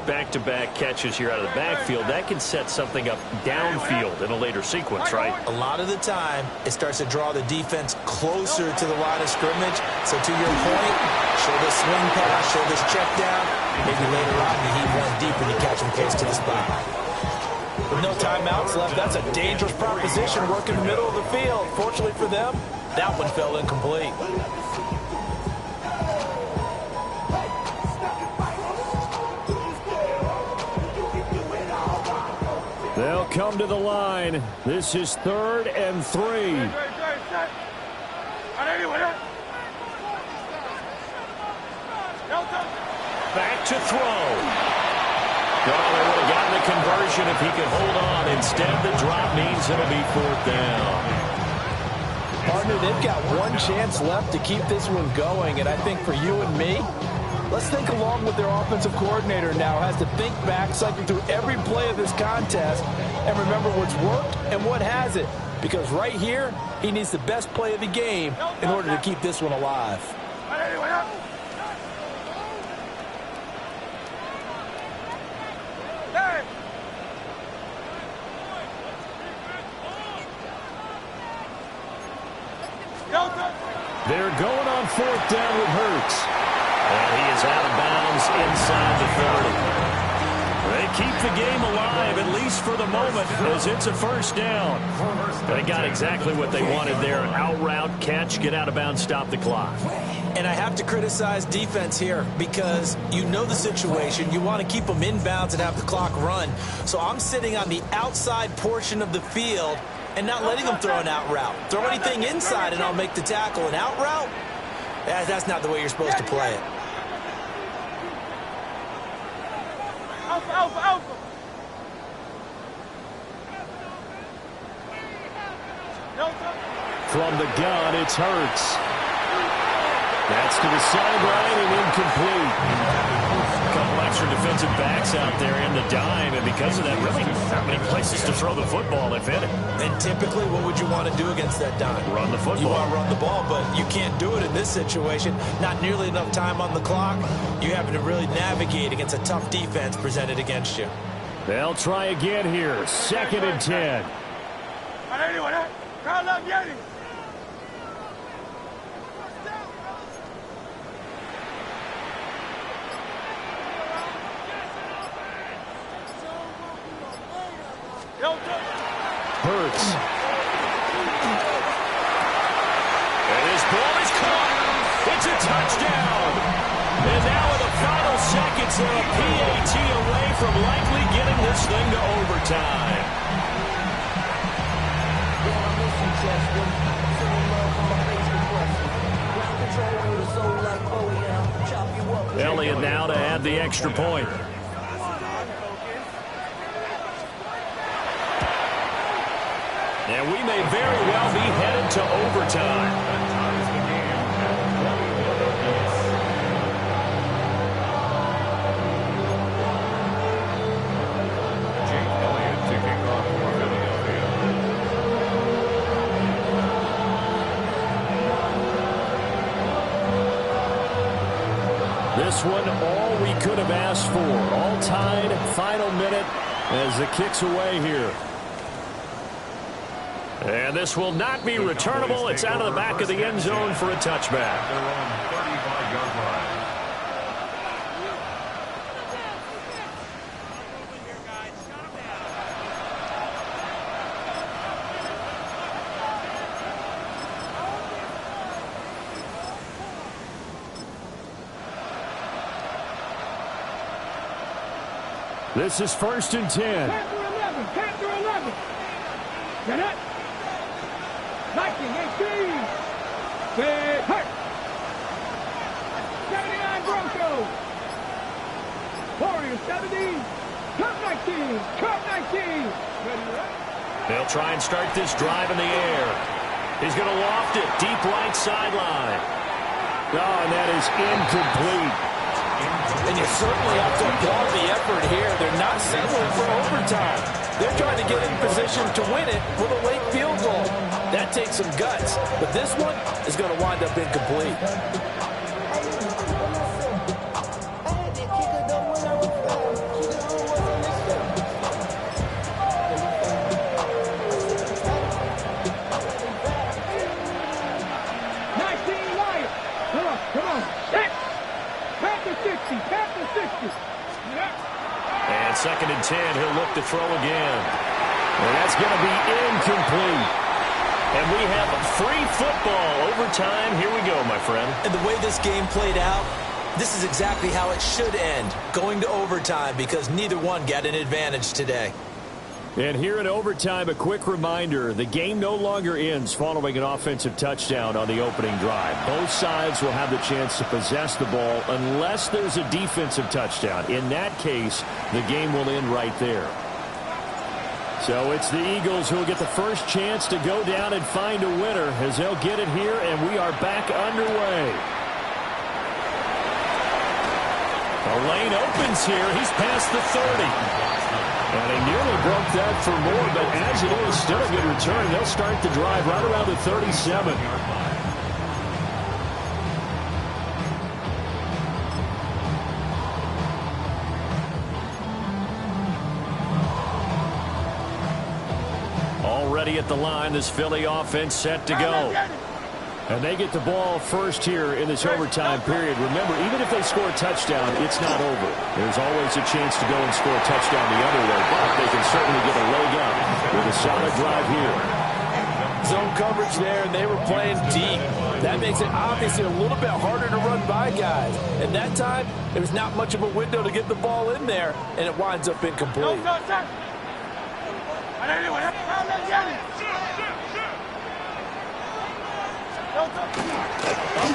back-to-back catches here out of the backfield, that can set something up downfield in a later sequence, right? A lot of the time, it starts to draw the defense closer to the line of scrimmage. So to your point, show this swing pass, show this check down. Maybe later on you heave one deep and you catch him close to the spot. With no timeouts left, that's a dangerous proposition working in the middle of the field. Fortunately for them, that one fell incomplete. They'll come to the line. This is 3rd and 3. Back to throw. Oh, they would have gotten the conversion if he could hold on. Instead, the drop means it'll be 4th down. Partner, they've got one chance left to keep this one going, and I think for you and me, let's think along with their offensive coordinator now, has to think back, cycle through every play of this contest, and remember what's worked and what hasn't. Because right here, he needs the best play of the game in order to keep this one alive. They're going on 4th down with Hurts. And he is out of bounds inside the 30. They keep the game alive, at least for the moment, as it's a 1st down. They got exactly what they wanted there. Out route, catch, get out of bounds, stop the clock. And I have to criticize defense here because you know the situation. You want to keep them inbounds and have the clock run. So I'm sitting on the outside portion of the field and not letting them throw an out route. Throw anything inside and I'll make the tackle. An out route? That's not the way you're supposed to play it. From the gun, it's Hurts. That's to the sideline and incomplete. A couple extra defensive backs out there in the dime, and because of that, really not many places to throw the football, if any. And typically, what would you want to do against that dime? Run the football. You want to run the ball, but you can't do it in this situation. Not nearly enough time on the clock. You're having to really navigate against a tough defense presented against you. They'll try again here. 2nd and 10. Hurts. And his ball is caught. It's a touchdown. And now in the final seconds, they're a PAT away from likely getting this thing to overtime. it now to add the extra point. And we may very well be headed to overtime. This one, all we could have asked for. All tied, final minute as it kicks away here. And this will not be returnable. It's out of the back of the end zone for a touchback. They're on 35-yard line. This is 1st and 10. Panther 11. Get it. 19, 18. Get hurt. 79 Broncos. Warriors 70. Cup 19. Cup 19. They'll try and start this drive in the air. He's going to loft it deep right sideline. Oh, and that is incomplete. And you certainly have to applaud the effort here. They're not settling for overtime. They're trying to get in position to win it with a late field goal. That takes some guts. But this one is going to wind up incomplete. And 2nd and 10, he'll look to throw again. And that's going to be incomplete. And we have free football overtime. Here we go, my friend. And the way this game played out, this is exactly how it should end, going to overtime, because neither one got an advantage today. And here in overtime, a quick reminder, the game no longer ends following an offensive touchdown on the opening drive. Both sides will have the chance to possess the ball unless there's a defensive touchdown. In that case, the game will end right there. So it's the Eagles who will get the first chance to go down and find a winner as they'll get it here, and we are back underway. The lane opens here. He's past the 30. And he nearly broke that for more, but as it is, still a good return. They'll start the drive right around the 37. Already at the line, this Philly offense set to go. And they get the ball first here in this overtime period. Remember, even if they score a touchdown, it's not over. There's always a chance to go and score a touchdown the other way, but they can certainly get a leg up with a solid drive here. Zone coverage there, and they were playing deep. That makes it obviously a little bit harder to run by guys. And that time, there was not much of a window to get the ball in there, and it winds up incomplete. Up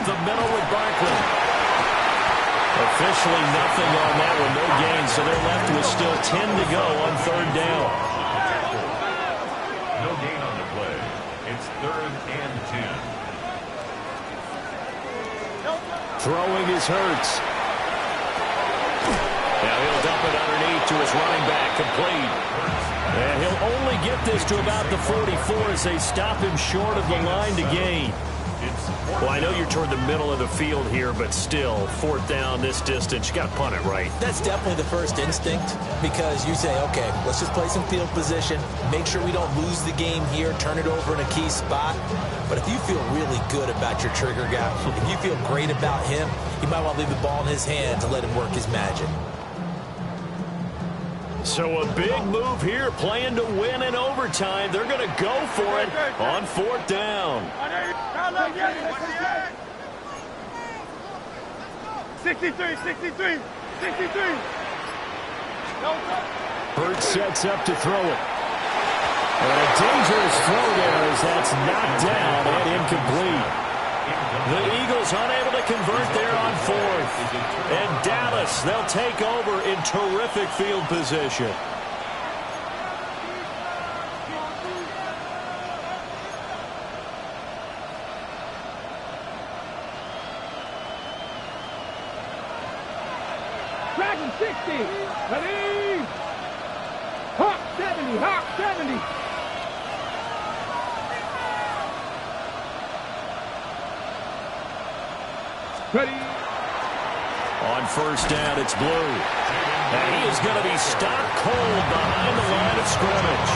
the middle with Barkley. Officially nothing on that one, no gain, so they're left with still 10 to go on 3rd down. No gain on the play. It's 3rd and 10. Throwing is Hurts. Now he'll dump it underneath to his running back, complete. And he'll only get this to about the 44 as they stop him short of the line to gain. Well, I know you're toward the middle of the field here, but still, 4th down this distance, you got to punt it right. That's definitely the first instinct, because you say, okay, let's just play some field position, make sure we don't lose the game here, turn it over in a key spot. But if you feel really good about your trigger guy, if you feel great about him, you might want to leave the ball in his hand to let him work his magic. So a big move here, playing to win in overtime. They're going to go for it on 4th down. 63. Hurts sets up to throw it. And a dangerous throw there as that's knocked down and incomplete. The Eagles unable to convert there on fourth. And Dallas, they'll take over in terrific field position. Dragon 60. Ready? Hawk 70. Hawk 70. Ready? On first down, it's Blue. And he is going to be stopped cold behind the line of scrimmage.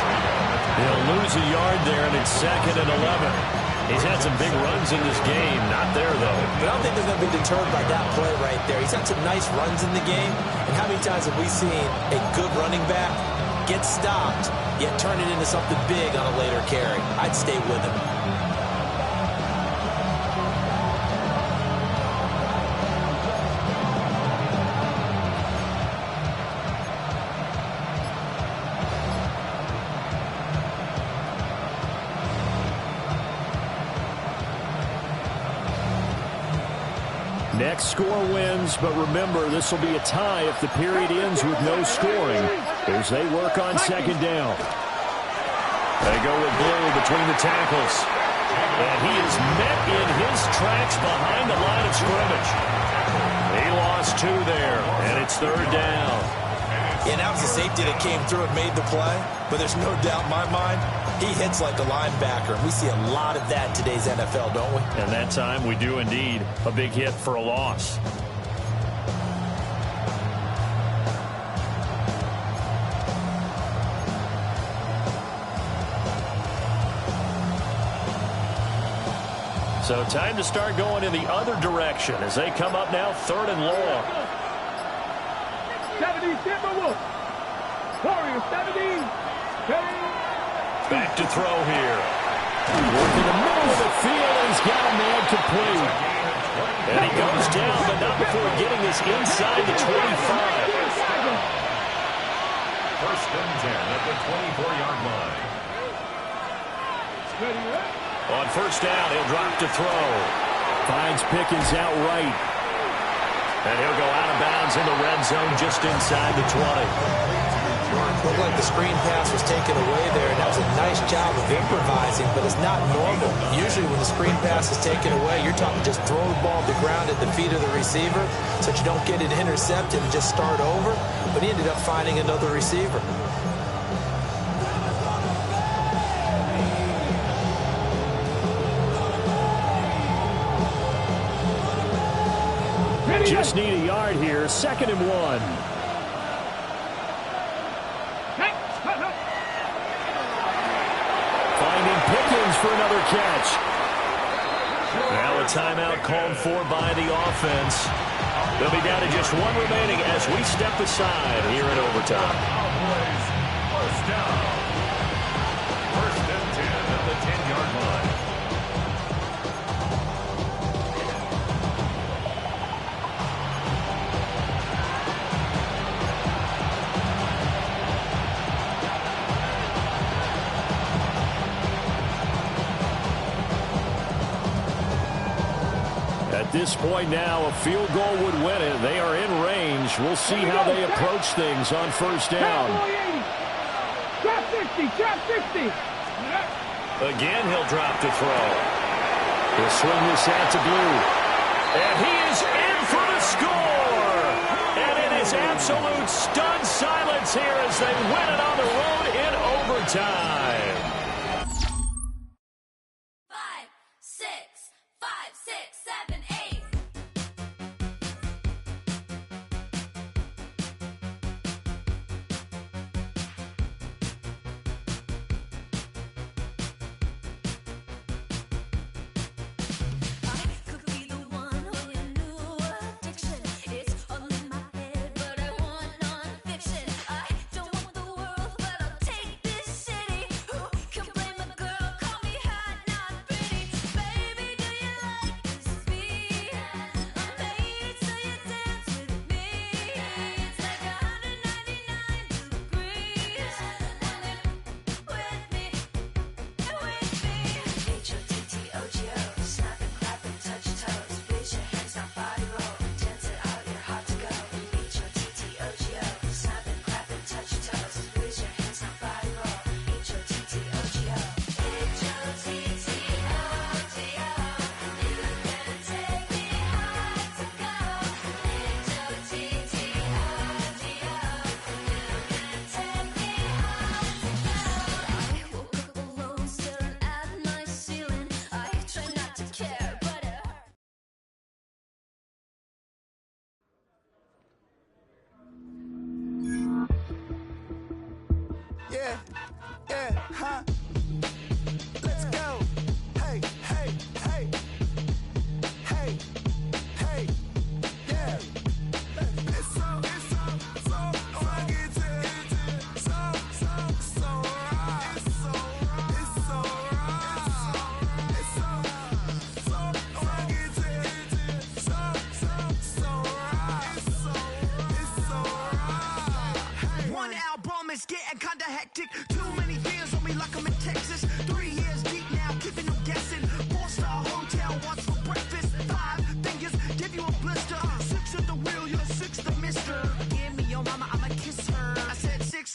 He'll lose a yard there, and it's 2nd and 11. He's had some big runs in this game. Not there, though. But I don't think they're going to be deterred by that play right there. He's had some nice runs in the game. And how many times have we seen a good running back get stopped, yet turn it into something big on a later carry? I'd stay with him. Next score wins, but remember, this will be a tie if the period ends with no scoring as they work on second down. They go with Blue between the tackles. And he is met in his tracks behind the line of scrimmage. He lost 2 there, and it's 3rd down. Yeah, that was the safety that came through and made the play. But there's no doubt in my mind, he hits like a linebacker. We see a lot of that in today's NFL, don't we? And that time we do indeed. A big hit for a loss. So time to start going in the other direction as they come up now 3rd and long. 70 Timberwolves. Warriors 70. Back to throw here. Working the middle of the field, and he's got a man complete. And he goes down, but not before getting this inside the 25. 1st and 10 at the 24-yard line. On first down, he'll drop to throw. Finds Pickens out right. And he'll go out of bounds in the red zone just inside the 20. Looked like the screen pass was taken away there, and that was a nice job of improvising, but it's not normal. Usually when the screen pass is taken away, you're talking just throw the ball to the ground at the feet of the receiver so that you don't get it intercepted and just start over. But he ended up finding another receiver. Just need a yard here, 2nd and 1. Pickens for another catch. Now a timeout called for by the offense. They'll be down to just 1 remaining as we step aside here in overtime. First down. 1st and 10 at the 10-yard line. At this point now, a field goal would win it. They are in range. We'll see how they approach things on first down. Drop 60, drop 60. Again, he'll drop to throw. He'll swing this out to Blue. And he is in for the score. And it is absolute stunned silence here as they win it on the road in overtime. 5, 6, 5, 6, 7, 8. I could be the one with your new addiction. It's all in my head, but I want nonfiction. I don't want the world, but I'll take this city.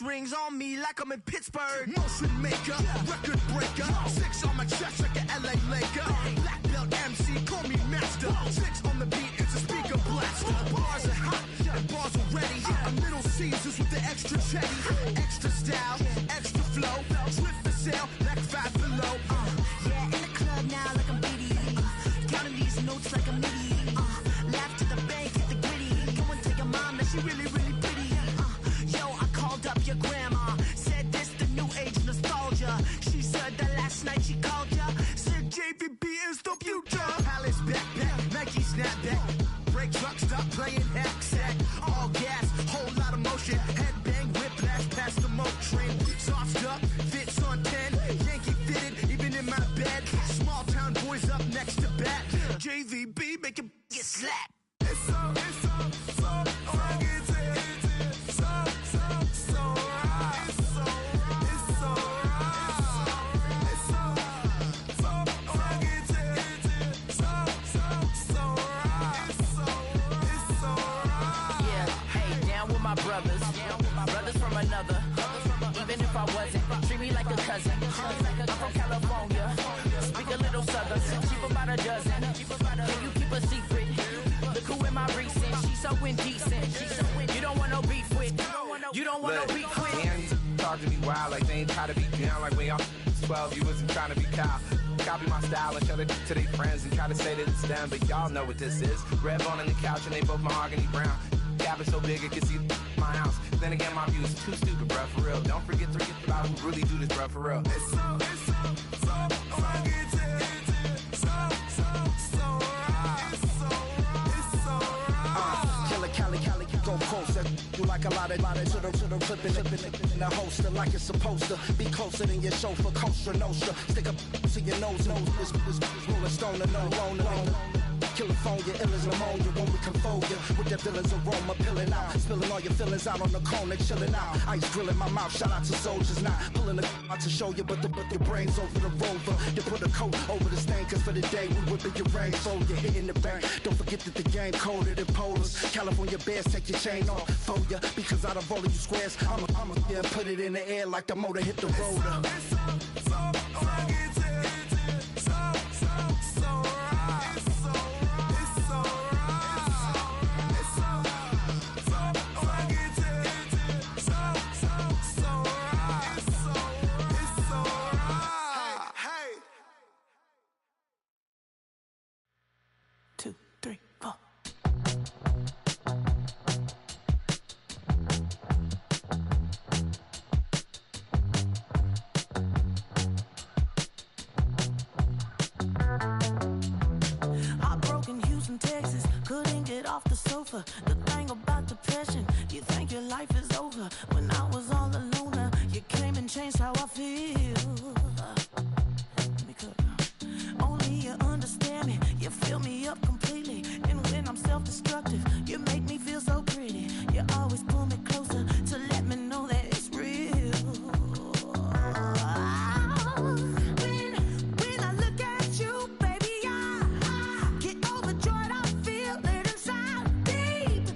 rings on me like I'm in Pittsburgh. Motion maker, record breaker. 6 on my chest like an LA Laker. Black belt MC, call me master. 6 on the beat, it's a speaker blaster. Bars are hot and bars are ready. A Middle Caesars with the extra chetty. Extra style, extra flow. Drip for sale, like 5 below. Yeah, in the club now like I'm BD. Counting these notes like a MIDI. Laugh to the bank, hit the gritty. Go and tell your mom that she really, really pretty. Yo, I called up your grandma. Said this the new age nostalgia. She said that last night she called ya. Said JVB is the future. Palace backpack, Nike snapback. Break truck, stop playing hack sack. All gas, whole lot of motion. Headbang, whiplash, past the moat train. Sauced up, fits on 10. Yankee fitted, even in my bed. Small town boys up next to bat. JVB, make it get slapped. It's so rugged, so right. It's so right. It's so rugged, so right. It's so right. Yeah, hey, down with my brothers from another. Even if I wasn't, treat me like a cousin. I'm from California, speak a little southern. Cheap about a dozen. Can you keep a secret? Look who in my recent. She's so indecent. You don't want no beef with. You don't want no beef with. Damn, talk to me wild like they ain't try to be down. Like when y'all 12, you wasn't trying to be Kyle. Copy my style and show it to their friends and try to say that it's them, but y'all know what this is. Red bone on the couch and they both mahogany brown. Gap is so big it can see my house. Then again, my view is too stupid, bruh, for real. Don't forget about who really do this, bruh, for real. It's so rugged, so right. It's so right. Killer Cali, go closer. You like a lot of to the flipping in the holster like it's supposed to be closer than your chauffeur, Costa Nostra. Stick a to your nose, this rolling stone and no loner. Killer phone, your ill as pneumonia when we confold you with the villain's aroma, pilling out, spilling all your feelings out on the corner, chilling out. Ice grilling my mouth, shout out to soldiers, not pulling the out to show you, but your brains over the rover. You put a coat over the stain, cause for the day we whipping your rain, so you're hitting the bank. Don't forget that the game colder than polars. California bears, take your chain off for ya, because out of all of you squares, I'ma yeah, put it in the air like the motor hit the rotor. It's so rugged, so right. It's so The thing about depression, you think your life is over. When I was all alone, you came and changed how I feel. Only you understand me, you fill me up completely. And when I'm self-destructive, you make me feel so pretty. You always pull me closer to let me know that it's real. When I look at you, baby, I get overjoyed. I feel it inside deep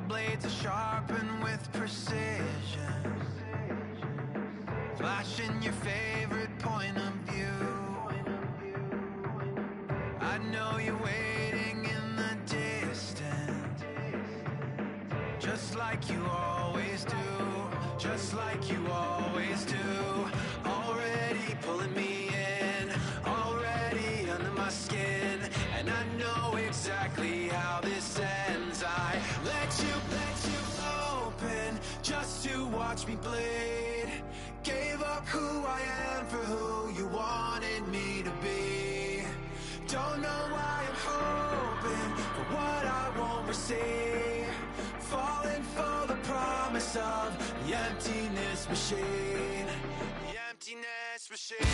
blades are sharpened with precision, flashing your favorite point of view. I know you're waiting in the distance, just like you always do, just like you always do. Already pulling me in, already under my skin, and I know exactly how this ends. I let you open just to watch me bleed. Gave up who I am for who you wanted me to be. Don't know why I'm hoping for what I won't receive. Falling for the promise of the emptiness machine. The emptiness machine.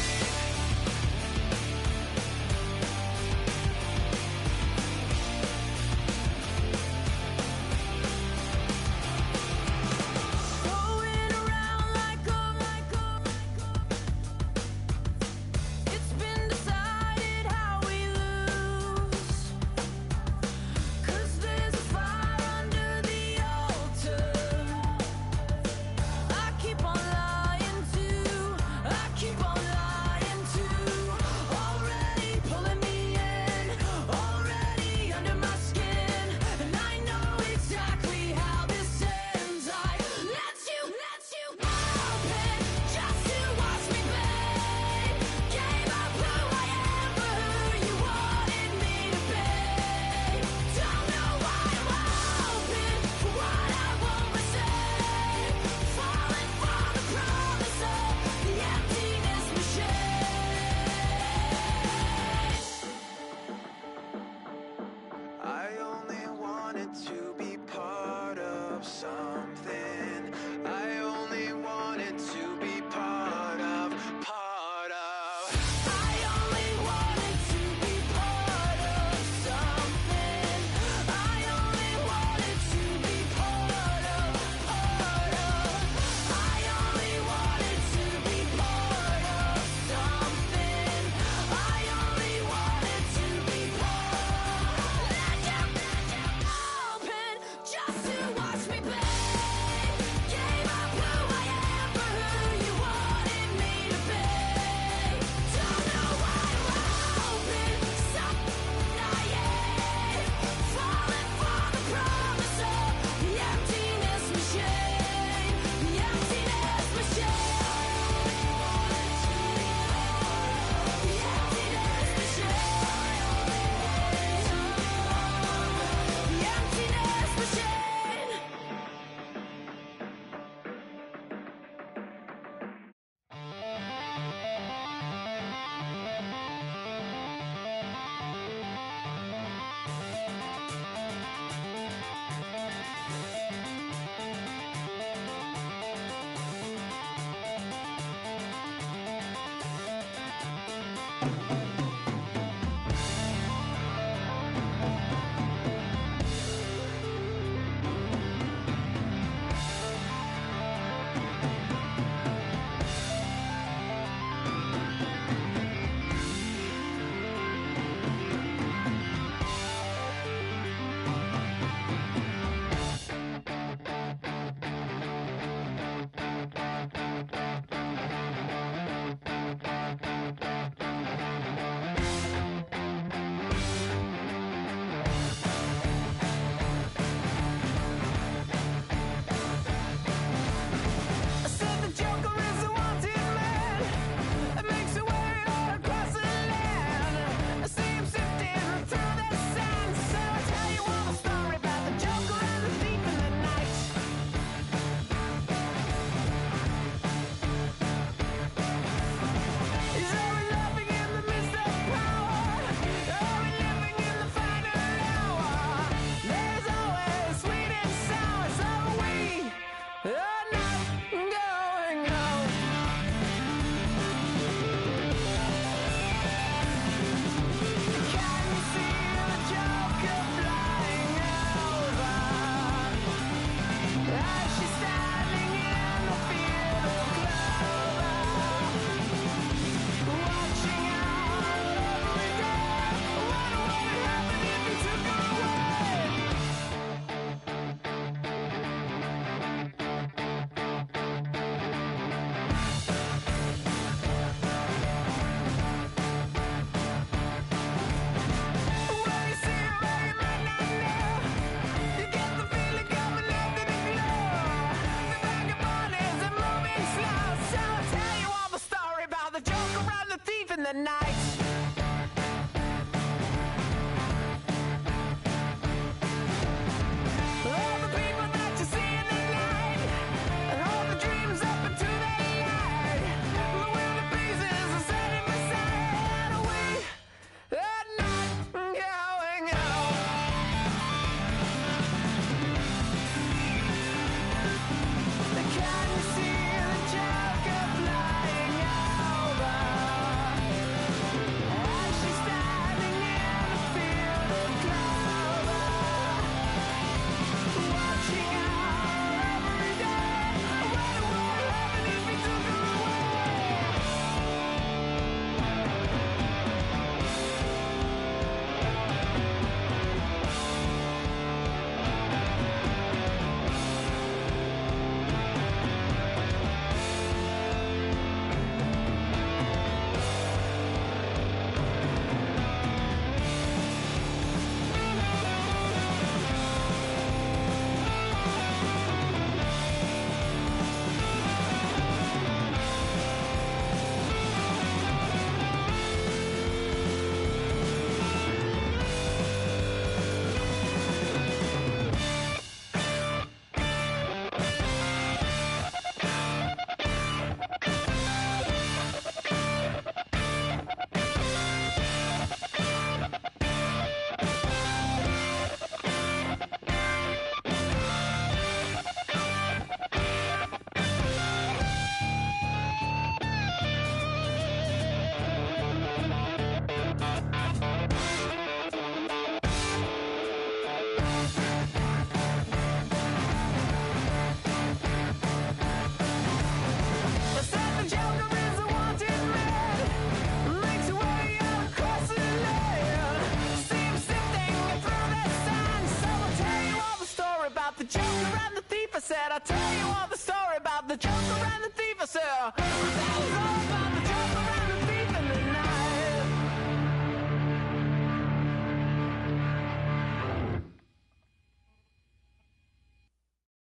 the joker and the thief. I said, I'll tell you all the story about the joker and the thief. I said, that was all about the joker and the thief in the night.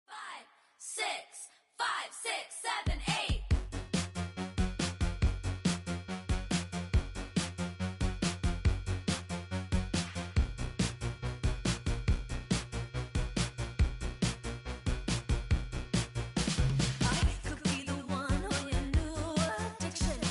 5, 6, 5, 6, 7, 8. I could be the one on your new addiction.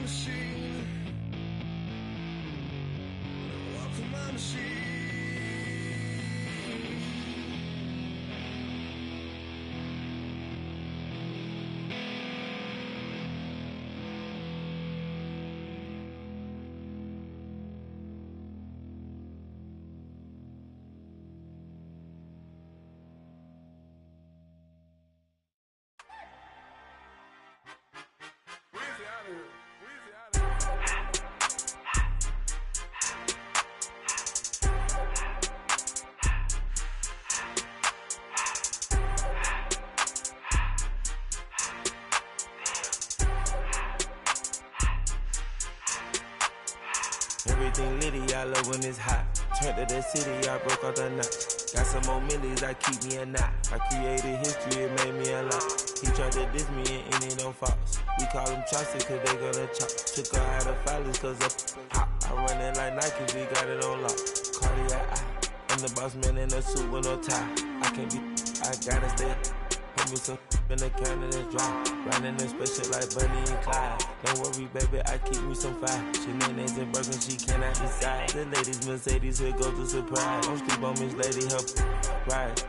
machine. Walk on my machine. Everything litty, I love when it's hot. Turned to the city, I broke out the notch. Got some more millies, I keep me a knot. I created history, it made me a lot. He tried to diss me and it don't false. We call them Chaucer cause they gonna chop. Took her out of filers cause of hot. I run it like Nike, we got it on lock. Cardiac eye. I'm the boss man in a suit with no tie. I can't be, I gotta stay. Put me some in the can of this dry. Riding in special like Bunny and Clyde. Don't worry, baby, I keep me some fire. She mayonnaise and burger, she cannot decide. The ladies Mercedes, here go to surprise. Don't sleep on Miss Lady, help ride.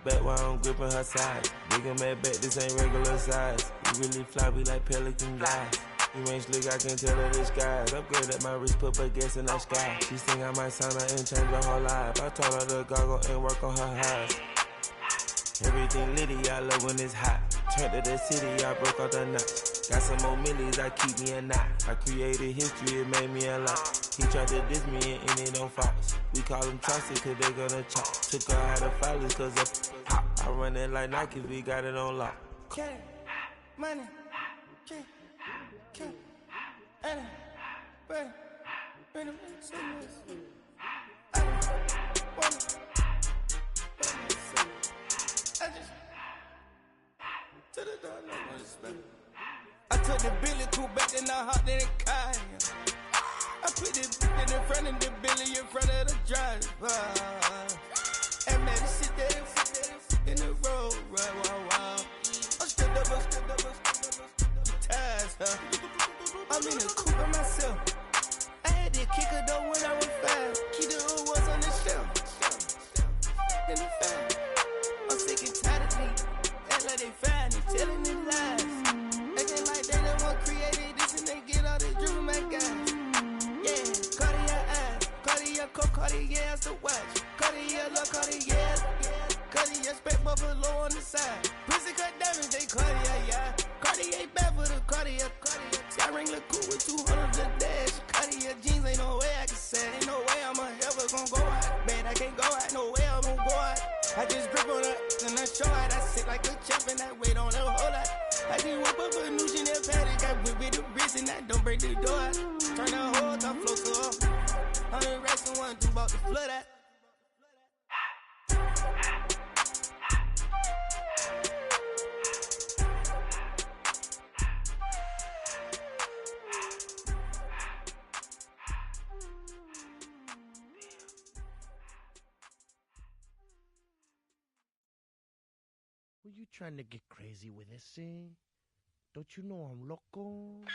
Back while I'm gripping her side. Big and mad back, this ain't regular size. You really fly, we like Pelican guys. You ain't slick, I can tell her the skies. Upgrade at my wrist, put her gas in the sky. She think I might sign her and change her whole life. I told her to goggle and work on her highs. Everything litty, I love when it's hot. Turned to the city, I broke out the notch. Got some more millies, I keep me a knot. I created history, it made me a lot. He tried to diss me and it don't false. We call them Chaucer cause they gonna chop. Took her out of filers cause of hot. I run it like Nike, we got it on lock. Cash, money, cash, Anna, ready, so much. I just to the door, no more spend. I took the Billy Cool back and I hopped in the car. I put the in front of the Billy in front of the driver. And man, this shit there in the road, right, wow. I'm still double, ties, huh? I'm in the coupe by myself. I had to kick her though when I was 5. Keep the old ones on the shelf. In the fan. I'm sick and tired of me. Act like they fine, they telling them lies. Acting like they the one created this and they get all this dribble my guys. Yeah, Cartier eyes, Cartier coat, Cartier ass the watch. Cartier look, Cartier, Cartier spec buffalo on the side. Pussy cut diamonds, they Cartier, yeah. Cartier bad for the Cartier. Sky ring look cool with 200 the dash. Cartier jeans, ain't no way I can say. Ain't no way I'm ever gonna go out. Man, I can't go out, no way I'm gonna go out. I just grip on her and I show out. I sit like a champ and I wait on her whole lot. I just whip up a new Chanel paddock. I whip with the wrist and I don't break the door out. Turn the whole top flow to her. 100 racks and 1 2 about to flood out. Were you trying to get crazy with this thing? Don't you know I'm loco?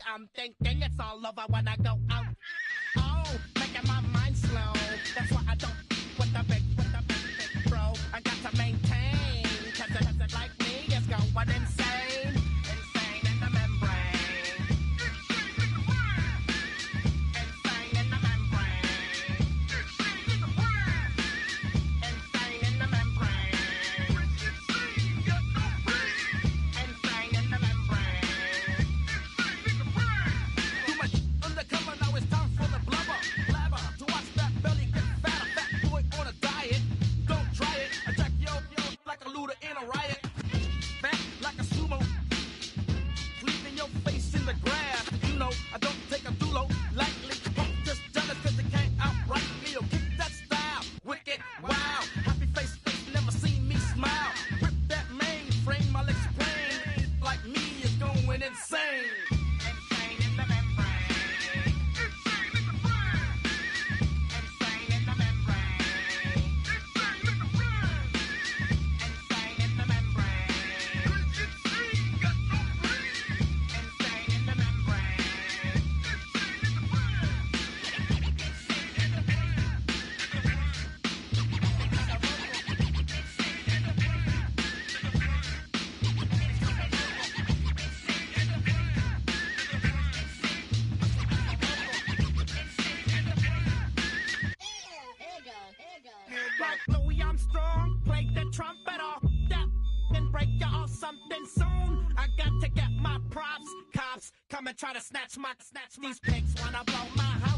I'm thinking it's all over when I go out. Oh, making my mind slow. That's why I don't with the big bro. I got to maintain, cause it like me is going insane. Insane in the membrane. Insane in the membrane. Insane in the membrane. Insane in the membrane. Undercover, now it's time for the blubber. try to snatch these pigs wanna blow my house.